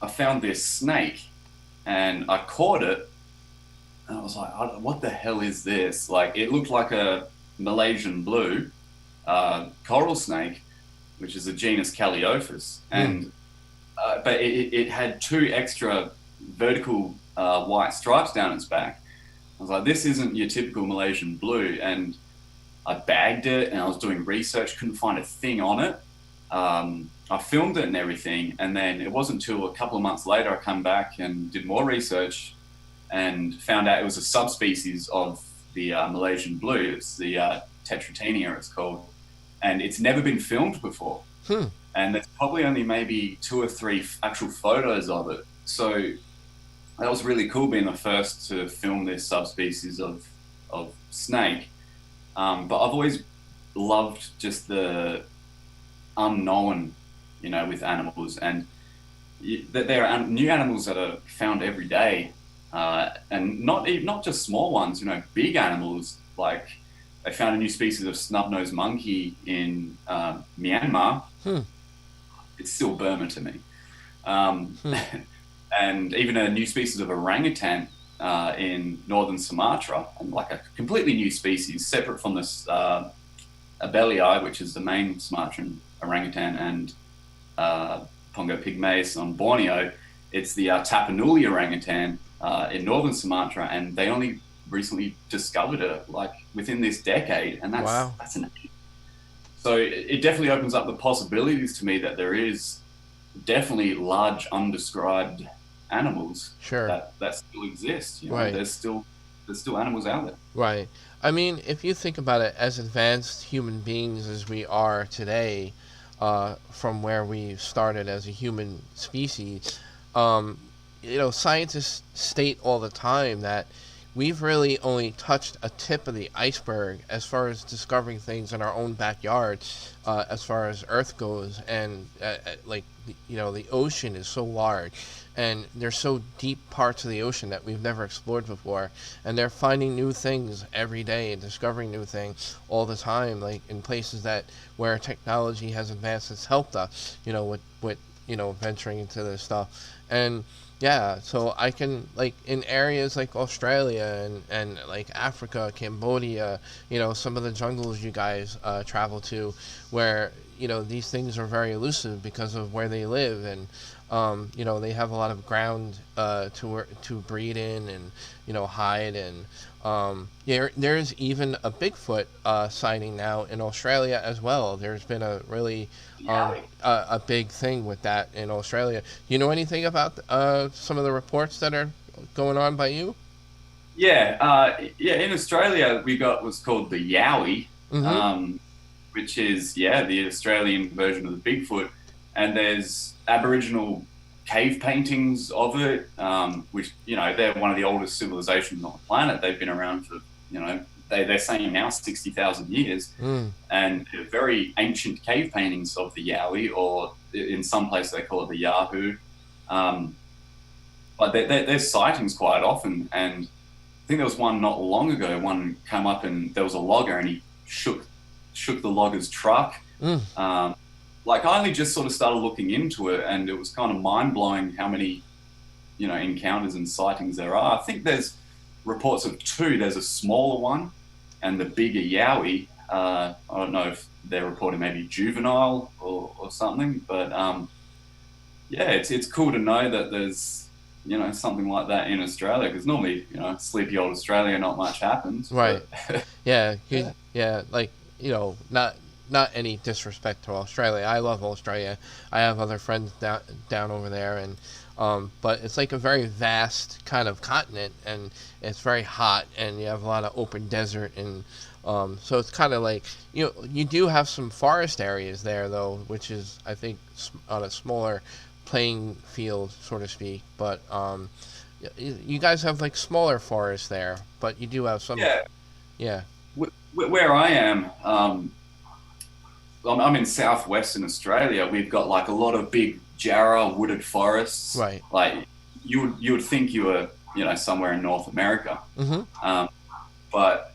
S3: I found this snake, and I caught it, and I was like, "What the hell is this?" Like, it looked like a Malaysian blue coral snake, which is a genus Calliophyus, and but it had two extra vertical white stripes down its back. I was like, "This isn't your typical Malaysian blue," and I bagged it, and I was doing research, couldn't find a thing on it. I filmed it and everything, and then it wasn't until a couple of months later I come back and did more research and found out it was a subspecies of the Malaysian blue. It's the Tetratenia, it's called, and it's never been filmed before. And there's probably only maybe 2 or 3 actual photos of it. So that was really cool, being the first to film this subspecies of snake. But I've always loved just the unknown, with animals, and that there are new animals that are found every day, and not just small ones, big animals. Like, they found a new species of snub-nosed monkey in Myanmar. It's still Burma to me. And even a new species of orangutan in northern Sumatra, and like a completely new species, separate from this Abelii, which is the main Sumatran orangutan, and Pongo pygmaeus on Borneo. It's the Tapanuli orangutan in northern Sumatra, and they only recently discovered it, like, within this decade, and that's an. So it definitely opens up the possibilities to me that there is definitely large undescribed animals that still exist.
S2: Right.
S3: There's still animals out there.
S2: Right. I mean, if you think about it, as advanced human beings as we are today, from where we started as a human species, scientists state all the time that we've really only touched a tip of the iceberg as far as discovering things in our own backyard, as far as Earth goes, and the ocean is so large, and there's so deep parts of the ocean that we've never explored before, and they're finding new things every day and discovering new things all the time, like in places where technology has advanced, has helped us, with venturing into this stuff. And yeah, so I can, like, in areas like Australia and like Africa, Cambodia, some of the jungles you guys travel to, where these things are very elusive because of where they live, and they have a lot of ground to breed in and hide, and there's even a Bigfoot sighting now in Australia as well. There's been a really a big thing with that in Australia. You know anything about some of the reports that are going on by you?
S3: Yeah, in Australia we got what's called the Yowie, which is the Australian version of the Bigfoot, and there's Aboriginal cave paintings of it, which they're one of the oldest civilizations on the planet. They've been around for they're saying now 60,000 years, and they're very ancient cave paintings of the Yowie, or in some places they call it the Yahoo. But there's sightings quite often, and I think there was one not long ago. One came up, and there was a logger, and he shook the logger's truck. Like, I only just sort of started looking into it, and it was kind of mind-blowing how many, encounters and sightings there are. I think there's reports of 2. There's a smaller one and the bigger Yowie. I don't know if they're reporting maybe juvenile or something, but yeah, it's cool to know that there's something like that in Australia, because normally sleepy old Australia, not much happens.
S2: Right.
S3: But
S2: Yeah. Like not any disrespect to Australia. I love Australia. I have other friends down over there, and but it's like a very vast kind of continent, and it's very hot, and you have a lot of open desert, and so it's kind of like you do have some forest areas there though, which is I think on a smaller playing field, so to speak. But you guys have like smaller forests there, but you do have some.
S3: yeah,
S2: Yeah.
S3: where I am, I'm in southwestern Australia. We've got like a lot of big jarrah wooded forests.
S2: Right.
S3: Like you would think you were somewhere in North America.
S2: Mm-hmm.
S3: But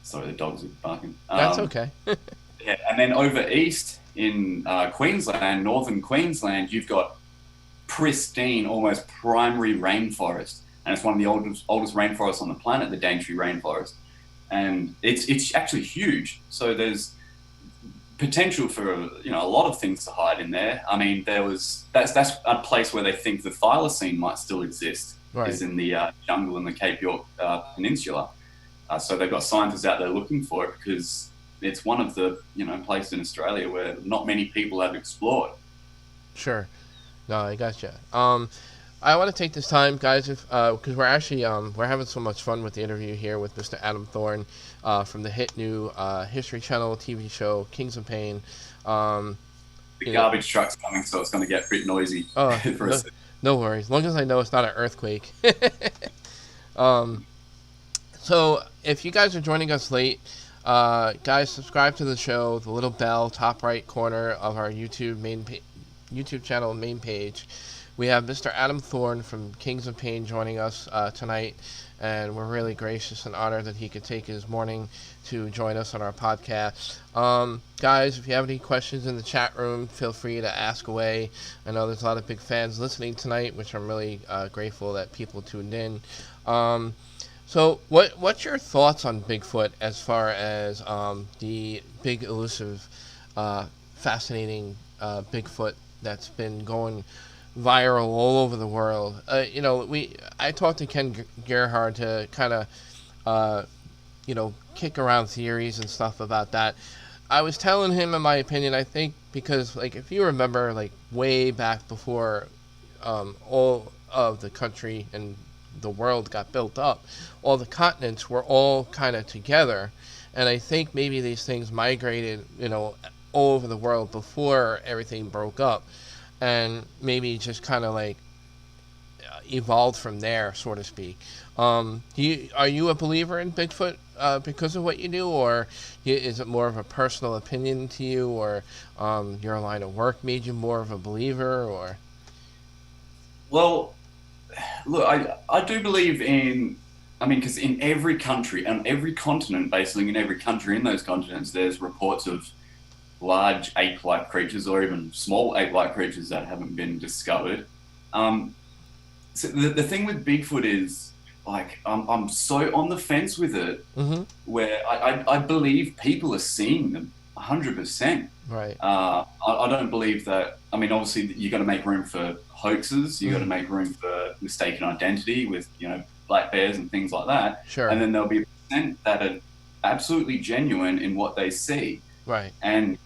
S3: sorry, the dogs are barking.
S2: That's okay.
S3: Yeah, and then over east in Queensland, northern Queensland, you've got pristine, almost primary rainforest, and it's one of the oldest rainforests on the planet, the Daintree rainforest, and it's actually huge. So there's potential for a lot of things to hide in there. I mean, that's a place where they think the thylacine might still exist,
S2: Right.
S3: is in the jungle in the Cape York Peninsula. So they've got scientists out there looking for it, because it's one of the places in Australia where not many people have explored.
S2: Sure. No, I gotcha. I want to take this time, guys, because we're actually we're having so much fun with the interview here with Mr. Adam Thorn from the hit new History Channel TV show Kings of Pain.
S3: The garbage truck's coming, so it's going to get a bit noisy.
S2: Oh,
S3: for a second.
S2: no worries. As long as I know it's not an earthquake. So if you guys are joining us late, guys, subscribe to the show, the little bell, top right corner of our YouTube YouTube channel main page. We have Mr. Adam Thorn from Kings of Pain joining us tonight, and we're really gracious and honored that he could take his morning to join us on our podcast. Guys, if you have any questions in the chat room, feel free to ask away. I know there's a lot of big fans listening tonight, which I'm really grateful that people tuned in. So what's your thoughts on Bigfoot as far as the big, elusive, fascinating Bigfoot that's been going viral all over the world? I talked to Ken Gerhard to kind of kick around theories and stuff about that. I was telling him, in my opinion, I think because like if you remember like way back before all of the country and the world got built up, all the continents were all kind of together, and I think maybe these things migrated all over the world before everything broke up, and maybe just kind of like evolved from there, so to speak. Are you a believer in Bigfoot because of what you do, or is it more of a personal opinion to you, or your line of work made you more of a believer, or?
S3: Well, look, I do believe in, because in every country and every continent, basically in every country in those continents, there's reports of large ape-like creatures or even small ape-like creatures that haven't been discovered. So the thing with Bigfoot is, like, I'm so on the fence with it,
S2: Mm-hmm.
S3: where I believe people are seeing them 100%.
S2: Right.
S3: I don't believe that. Obviously, you got to make room for hoaxes. You got to make room for mistaken identity with black bears and things like that.
S2: Sure.
S3: And then there'll be a percent that are absolutely genuine in what they see.
S2: Right.
S3: And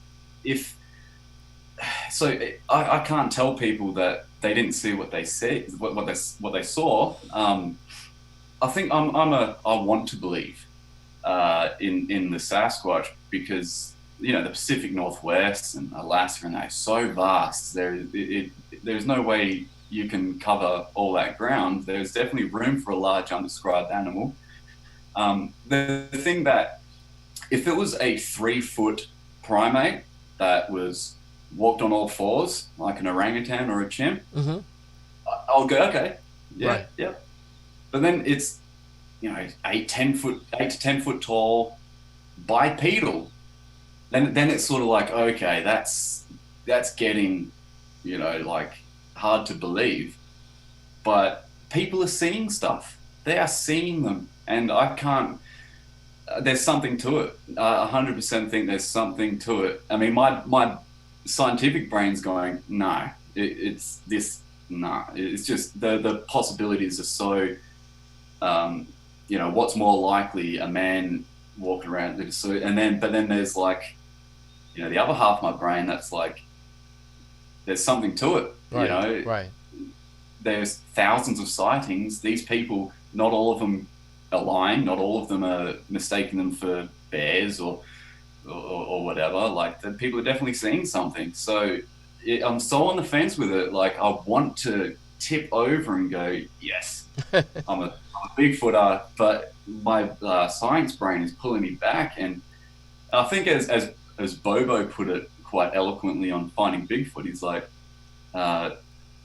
S3: I can't tell people that they didn't see what they see, what they saw. I think I want to believe in the Sasquatch, because the Pacific Northwest and Alaska and that is so vast. There's no way you can cover all that ground. There's definitely room for a large undescribed animal. The thing that, if it was a 3-foot primate that walked on all fours like an orangutan or a chimp,
S2: Mm-hmm.
S3: I'll go, okay, yeah,
S2: Right.
S3: yeah. But then it's 8 to 10 foot tall, bipedal. Then it's sort of like, okay, that's getting like hard to believe. But people are seeing stuff. They are seeing them, and I can't. there's something to it. I 100% think there's something to it. I mean, my scientific brain's going, no, it's this, no. It's just the possibilities are so, what's more likely, a man walking around in a suit, but then there's like, the other half of my brain that's like, there's something to it,
S2: Right. Right.
S3: There's thousands of sightings. These people, not all of them are lying. Not all of them are mistaking them for bears or whatever. Like, the people are definitely seeing something. So I'm so on the fence with it. Like, I want to tip over and go, yes, I'm a Bigfooter, but my science brain is pulling me back. And I think as Bobo put it quite eloquently on Finding Bigfoot, he's like,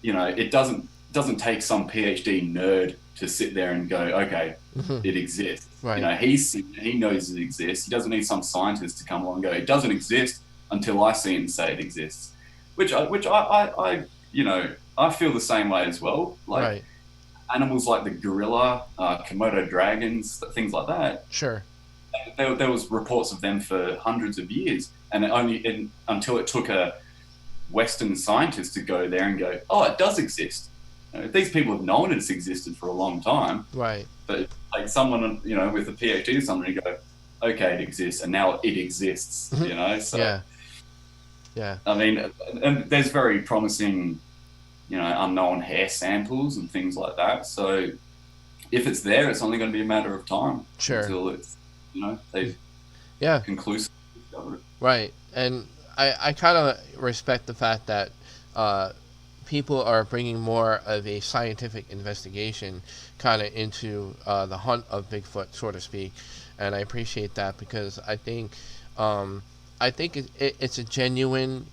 S3: it doesn't take some PhD nerd to sit there and go, okay, it exists.
S2: Right.
S3: He knows it exists. He doesn't need some scientist to come along and go, it doesn't exist until I see it and say it exists. Which I feel the same way as well. Like,
S2: right.
S3: Animals like the gorilla, Komodo dragons, things like that.
S2: Sure.
S3: There was reports of them for hundreds of years, and until it took a Western scientist to go there and go, oh, it does exist. These people have known it's existed for a long time.
S2: Right.
S3: But like someone, with a PhD or something, you go, okay, it exists, and now it exists. So
S2: yeah.
S3: I mean, and there's very promising, unknown hair samples and things like that. So if it's there, it's only going to be a matter of time.
S2: Sure.
S3: Until it's, they've conclusively discovered it.
S2: Right. And I kind of respect the fact that people are bringing more of a scientific investigation kind of into the hunt of Bigfoot, so to speak. And I appreciate that, because I think it's a genuine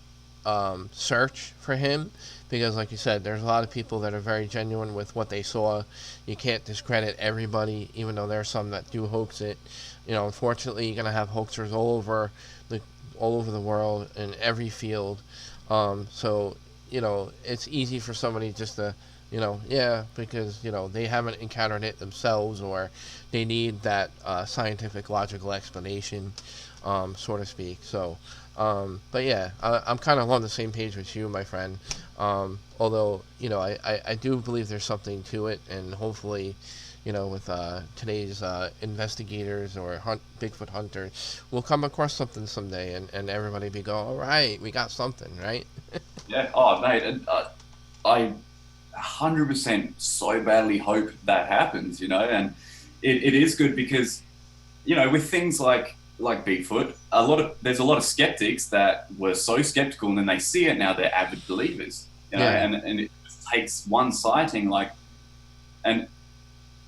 S2: search for him, because like you said, there's a lot of people that are very genuine with what they saw. You can't discredit everybody, even though there are some that do hoax it. Unfortunately, you're going to have hoaxers all over the world in every field. So it's easy for somebody just to, because, they haven't encountered it themselves, or they need that scientific, logical explanation, so to speak. So, but yeah, I'm kind of on the same page with you, my friend. Although, I do believe there's something to it, and hopefully, with today's investigators or Bigfoot hunters, we'll come across something someday, and everybody be going, all right, we got something, right?
S3: Yeah. Oh, mate, I 100% so badly hope that happens, and it is good because, with things like Bigfoot, there's a lot of skeptics that were so skeptical, and then they see it, now they're avid believers, and it just takes one sighting, and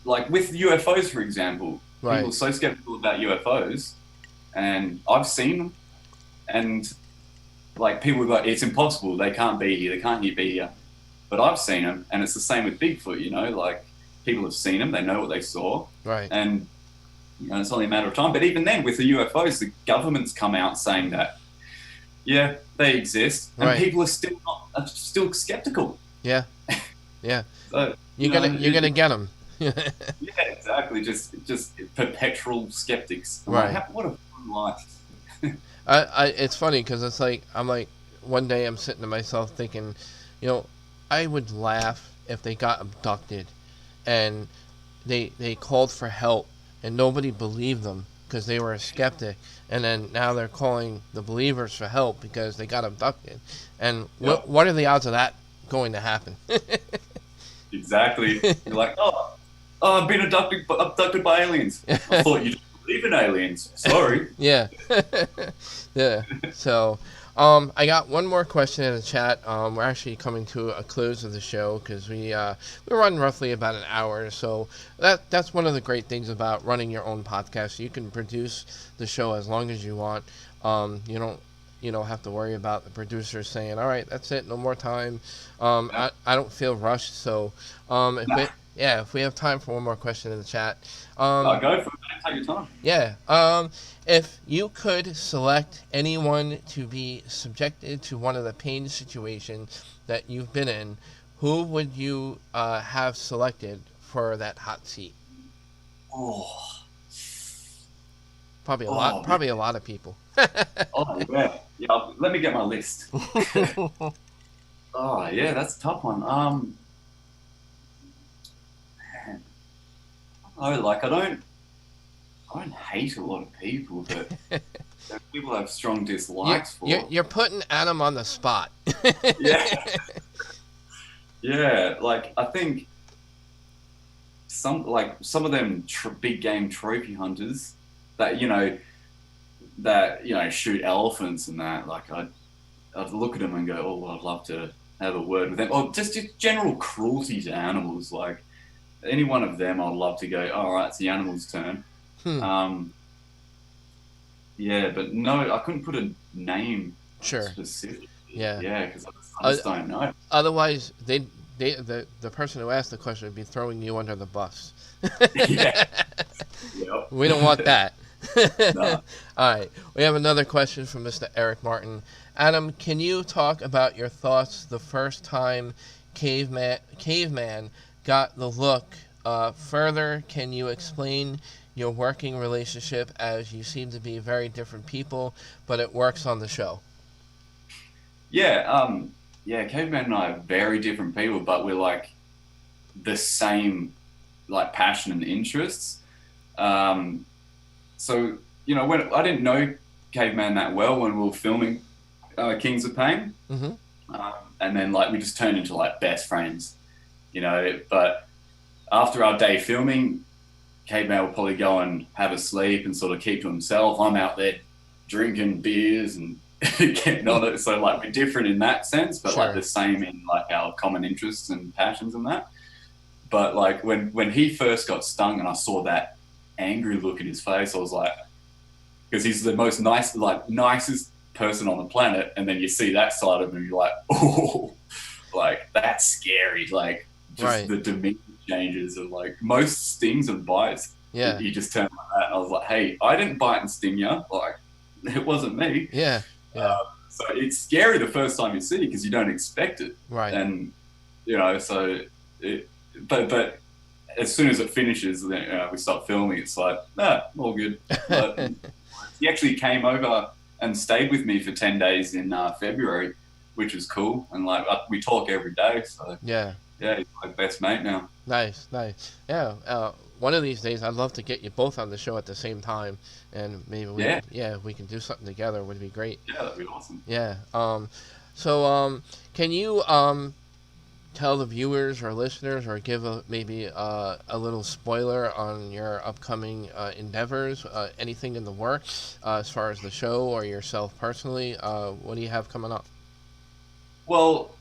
S3: with UFOs, for example,
S2: right.
S3: People are so skeptical about UFOs, and I've seen them, and people go, it's impossible, they can't be here, they can't be here. But I've seen them, and it's the same with Bigfoot, people have seen them, they know what they saw.
S2: Right.
S3: And, it's only a matter of time. But even then, with the UFOs, the government's come out saying that, yeah, they exist. And people are still skeptical.
S2: Yeah. Yeah.
S3: So,
S2: you're gonna get them.
S3: Yeah, exactly. Just perpetual skeptics.
S2: Right.
S3: What a fun life.
S2: It's funny because it's like, I'm like, one day I'm sitting to myself thinking, I would laugh if they got abducted and they called for help and nobody believed them because they were a skeptic, and then now they're calling the believers for help because they got abducted. And what are the odds of that going to happen?
S3: Exactly. You're like, oh, I've been abducted by aliens. I thought you didn't believe in aliens. Sorry.
S2: Yeah. Yeah. So, I got one more question in the chat. We're actually coming to a close of the show because we run roughly about an hour. So that's one of the great things about running your own podcast. You can produce the show as long as you want. You don't have to worry about the producers saying, all right, that's it, no more time. I don't feel rushed. So if we have time for one more question in the chat.
S3: Go for it, man. Take your time.
S2: Yeah. If you could select anyone to be subjected to one of the pain situations that you've been in, who would you have selected for that hot seat?
S3: Oh.
S2: Probably a lot. Probably a lot of people.
S3: Oh yeah, yeah. Let me get my list. Oh yeah, that's a tough one. Man, I don't hate a lot of people, but people have strong dislikes for.
S2: You're putting Adam on the spot.
S3: Yeah, yeah. Like I think some of them big game trophy hunters that shoot elephants and that. Like I'd look at them and go, oh, well, I'd love to have a word with them. Or just general cruelty to animals. Like any one of them, I'd love to go, all right, it's the animal's turn. Yeah, but no, I couldn't put a name specific.
S2: Yeah.
S3: Yeah, because I just don't know.
S2: Otherwise, the person who asked the question would be throwing you under the bus.
S3: Yeah. Yep.
S2: We don't want that.
S3: No.
S2: All right. We have another question from Mr. Eric Martin. Adam, can you talk about your thoughts the first time Caveman got the look? Further, can you explain your working relationship, as you seem to be very different people, but it works on the show?
S3: Yeah, Caveman and I are very different people, but we're like the same like passion and interests. So, when I didn't know Caveman that well when we were filming Kings of Pain, and then like we just turned into like best friends, but after our day filming, Caveman will probably go and have a sleep and sort of keep to himself. I'm out there drinking beers and getting on it. So like we're different in that sense, but like the same in like our common interests and passions and that. But like when he first got stung and I saw that angry look in his face, I was like, because he's the most nicest person on the planet, and then you see that side of him, you're like, oh, like that's scary. Like just the demeanor changes and like most stings and bites. Yeah, you just turn like that, and I was like, hey, I didn't bite and sting you. Like it wasn't me.
S2: Yeah. Yeah.
S3: So it's scary the first time you see it because you don't expect it.
S2: Right.
S3: And but as soon as it finishes, then we start filming. It's like, all good. But he actually came over and stayed with me for 10 days in February, which was cool. And like we talk every day. So yeah, he's my best mate now.
S2: Nice. Yeah. One of these days, I'd love to get you both on the show at the same time, and maybe we can do something together. Would be great.
S3: Yeah, that'd be awesome.
S2: Yeah. So can you tell the viewers or listeners, or give maybe a little spoiler on your upcoming endeavors? Anything in the works as far as the show or yourself personally? What do you have coming up?
S3: Well,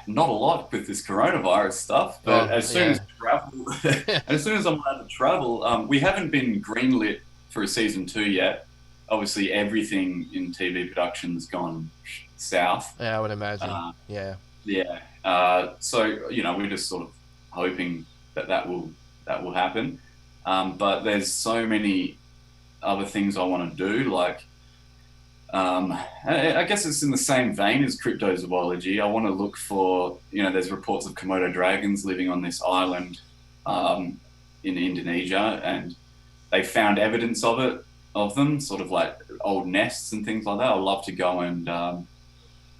S3: not a lot with this coronavirus stuff, but as soon as I'm allowed to travel, we haven't been greenlit for a season 2 yet. Obviously, everything in TV production's gone south.
S2: Yeah, I would imagine. Yeah.
S3: So we're just sort of hoping that will happen. But there's so many other things I want to do, like. I guess it's in the same vein as cryptozoology. I want to look for, there's reports of Komodo dragons living on this island in Indonesia, and they found evidence of them, sort of like old nests and things like that. I'd love to go and,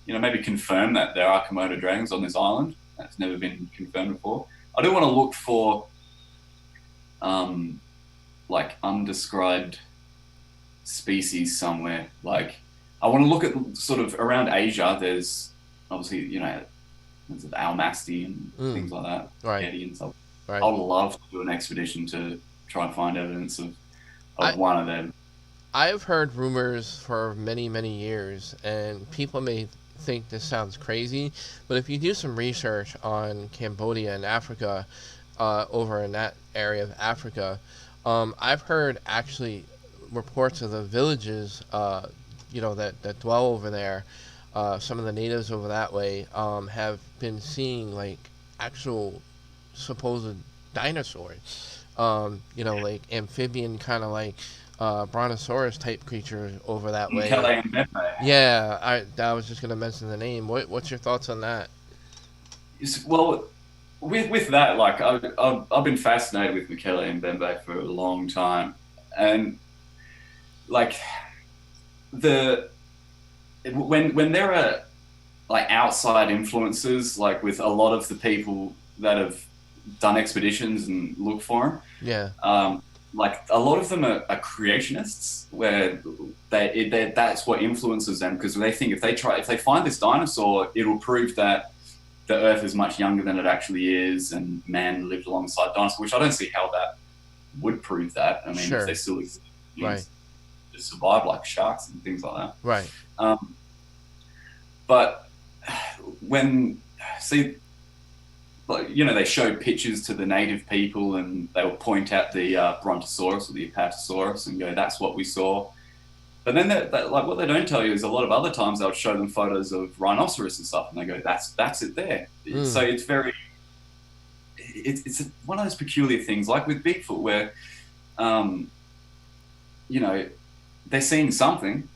S3: maybe confirm that there are Komodo dragons on this island. That's never been confirmed before. I do want to look for, like undescribed species somewhere. Like I want to look at sort of around Asia. There's obviously there's Almasty and things like that, Yeti and stuff. Right. I would love to do an expedition to try and find evidence of one of them.
S2: I've heard rumors for many years, and people may think this sounds crazy, but if you do some research on Cambodia and Africa, over in that area of Africa, I've heard actually reports of the villages, that dwell over there. Some of the natives over that way have been seeing like actual supposed dinosaurs. Like amphibian kind of like brontosaurus type creatures over that way. Yeah, I was just gonna mention the name. What's your thoughts on that?
S3: Well, with that, like I've been fascinated with Michele and Mbembe for a long time, and like when there are like outside influences, like with a lot of the people that have done expeditions and look for them, like a lot of them are creationists, where that's what influences them, because they think if they find this dinosaur, it'll prove that the Earth is much younger than it actually is, and man lived alongside dinosaurs. Which I don't see how that would prove that. I mean, if they still exist, to survive, like sharks and things like that.
S2: Right.
S3: But when they show pictures to the native people, and they will point out the Brontosaurus or the Apatosaurus and go, "That's what we saw." But then, like, what they don't tell you is a lot of other times they'll show them photos of rhinoceros and stuff, and they go, "That's it there." So it's it's one of those peculiar things, like with Bigfoot, where they're seeing something,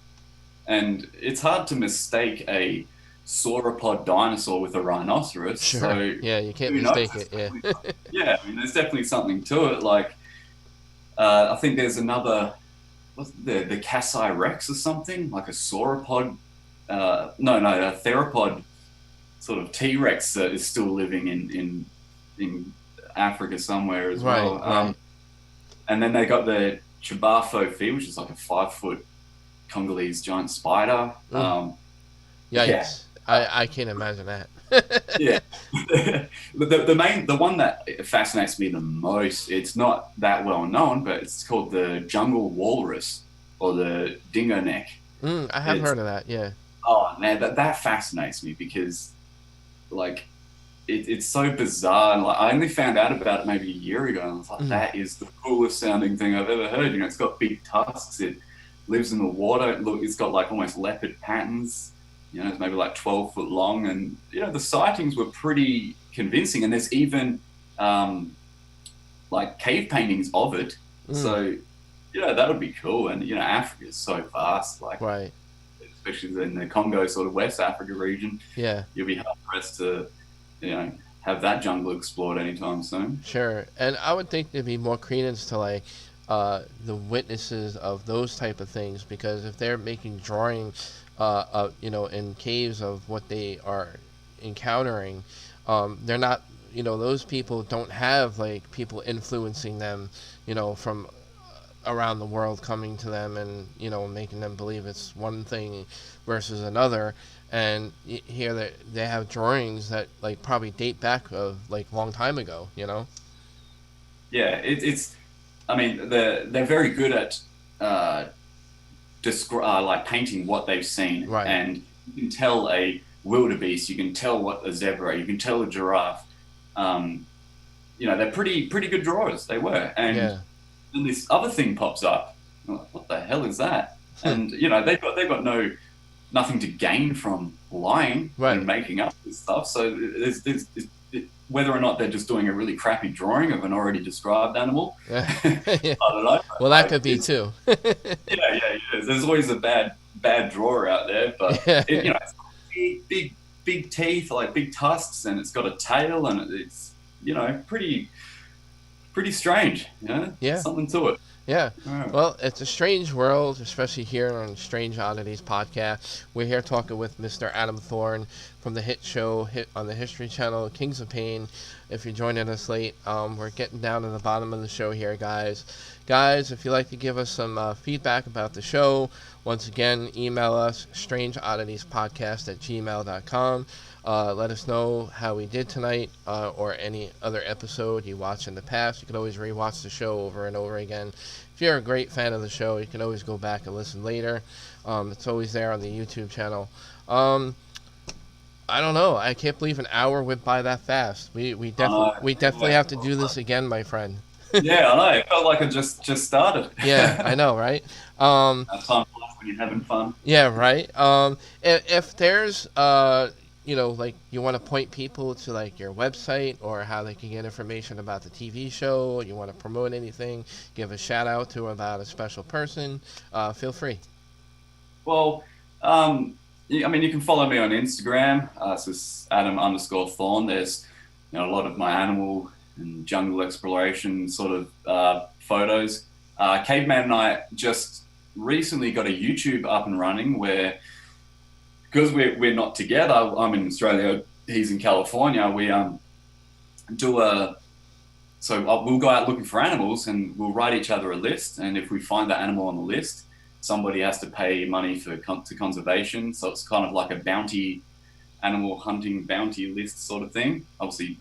S3: and it's hard to mistake a sauropod dinosaur with a rhinoceros.
S2: Sure.
S3: So,
S2: yeah, you can't mistake it. Yeah.
S3: Yeah, I mean, there's definitely something to it. Like, I think there's another, what's the Kasai Rex or something, like a sauropod. A theropod sort of T-Rex that is still living in Africa somewhere as well.
S2: Right.
S3: And then they got the Chibafo, which is like a 5-foot Congolese giant spider.
S2: Yikes.
S3: Yeah.
S2: I can't imagine that.
S3: Yeah. The one that fascinates me the most, it's not that well known, but it's called the jungle walrus, or the dingo neck.
S2: I have heard of that, yeah.
S3: Oh man, that fascinates me, because like it's so bizarre, and like I only found out about it maybe a year ago, and I was like, that is the coolest sounding thing I've ever heard. It's got big tusks, it lives in the water. Look, it's got like almost leopard patterns. It's maybe like 12 foot long, and the sightings were pretty convincing, and there's even like cave paintings of it. So that would be cool. And Africa is so vast, like,
S2: right,
S3: especially in the Congo sort of West Africa region.
S2: Yeah,
S3: you'll be hard pressed to have that jungle explored anytime soon.
S2: Sure. And I would think there'd be more credence to like the witnesses of those type of things, because if they're making drawings in caves of what they are encountering, they're not, those people don't have like people influencing them, from around the world coming to them and, making them believe it's one thing versus another. And here they have drawings that like probably date back of like long time ago,
S3: Yeah, it's I mean, they're very good at like painting what they've seen,
S2: right.
S3: And you can tell a wildebeest, you can tell what a zebra, you can tell a giraffe. They're pretty good drawers. They were, and then this other thing pops up. What the hell is that? And they've got nothing to gain from lying and making up this stuff. So there's whether or not they're just doing a really crappy drawing of an already described animal.
S2: Yeah.
S3: I don't know.
S2: Well, that could be too.
S3: Yeah. There's always a bad drawer out there, but it's got big teeth, like big tusks, and it's got a tail, and it's pretty strange.
S2: Yeah,
S3: something to it.
S2: Yeah. Well, it's a strange world, especially here on Strange Oddities Podcast. We're here talking with Mr. Adam Thorn from the hit show on the History Channel, Kings of Pain. If you're joining us late, we're getting down to the bottom of the show here, guys. Guys, if you'd like to give us some feedback about the show, once again, email us, strangeodditiespodcast@gmail.com. Let us know how we did tonight, or any other episode you watched in the past. You can always rewatch the show over and over again. If you're a great fan of the show, you can always go back and listen later. It's always there on the YouTube channel. I don't know. I can't believe an hour went by that fast. We definitely have to do this again, my friend.
S3: Yeah, I know. It felt like it just started.
S2: Yeah, I know, right?
S3: That time when you're having fun.
S2: Yeah, right. If there's like you want to point people to like your website or how they can get information about the TV show, or you want to promote anything, give a shout out to about a special person, feel free.
S3: Well, you can follow me on Instagram. So it's Adam_Thorn. There's a lot of my animal and jungle exploration sort of photos. Caveman and I just recently got a YouTube up and running where, because we're not together, I'm in Australia, he's in California, we we'll go out looking for animals and we'll write each other a list. And if we find that animal on the list, somebody has to pay money to conservation. So it's kind of like a animal hunting bounty list sort of thing. Obviously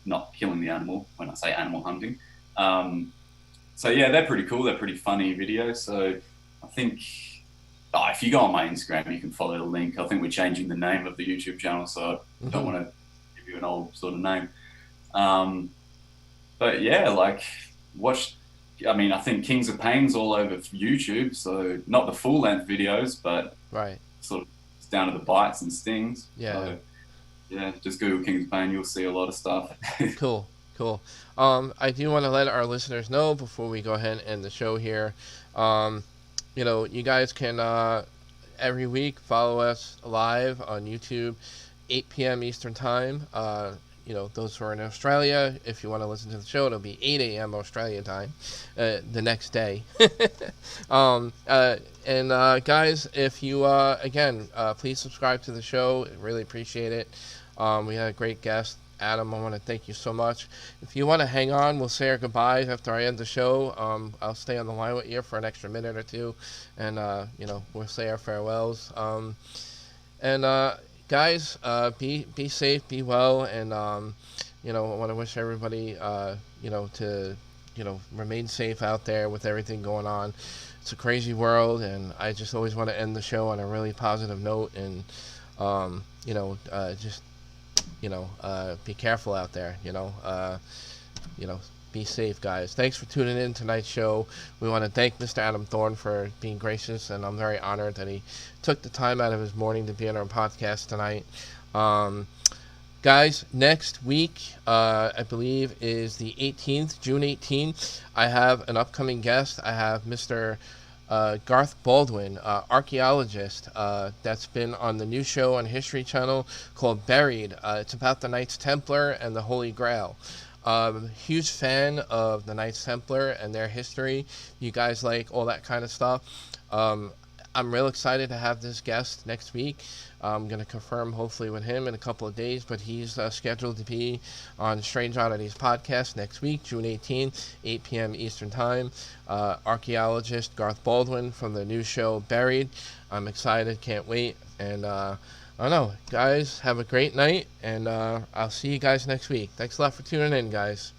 S3: not killing the animal when I say animal hunting. So yeah, they're pretty cool. They're pretty funny videos. So I think if you go on my Instagram, you can follow the link. I think we're changing the name of the YouTube channel, so I don't want to give you an old sort of name. But yeah, like I think Kings of Pain's all over YouTube, so not the full length videos, but sort of it's down to the bites and stings.
S2: Yeah.
S3: So, yeah, just Google Kings of Pain, you'll see a lot of stuff.
S2: Cool. I do want to let our listeners know before we go ahead and end the show here. You guys can every week follow us live on YouTube, 8 p.m. Eastern Time. Those who are in Australia, if you want to listen to the show, it'll be 8 a.m. Australia time the next day. Guys, if you, please subscribe to the show. Really appreciate it. We had a great guest, Adam. I want to thank you so much. If you want to hang on, we'll say our goodbyes after I end the show. I'll stay on the line with you for an extra minute or two, and, we'll say our farewells. Guys, be safe, be well, and I want to wish everybody to remain safe out there with everything going on. It's a crazy world, and I just always want to end the show on a really positive note, and be careful out there. Be safe, guys. Thanks for tuning in tonight's show. We want to thank Mr. Adam Thorn for being gracious, and I'm very honored that he took the time out of his morning to be on our podcast tonight. Guys, next week, I believe, is the 18th, June 18th. I have an upcoming guest. I have Mr. Garth Baldwin, archaeologist, that's been on the new show on History Channel called Buried. It's about the Knights Templar and the Holy Grail. Huge fan of the Knights Templar and their history. You guys like all that kind of stuff. I'm real excited to have this guest next week. I'm going to confirm hopefully with him in a couple of days, but he's scheduled to be on Strange Oddities Podcast next week, June 18th, 8 p.m. Eastern Time. Archaeologist Garth Baldwin from the new show Buried. I'm excited, can't wait. And I don't know, guys, have a great night, and I'll see you guys next week. Thanks a lot for tuning in, guys.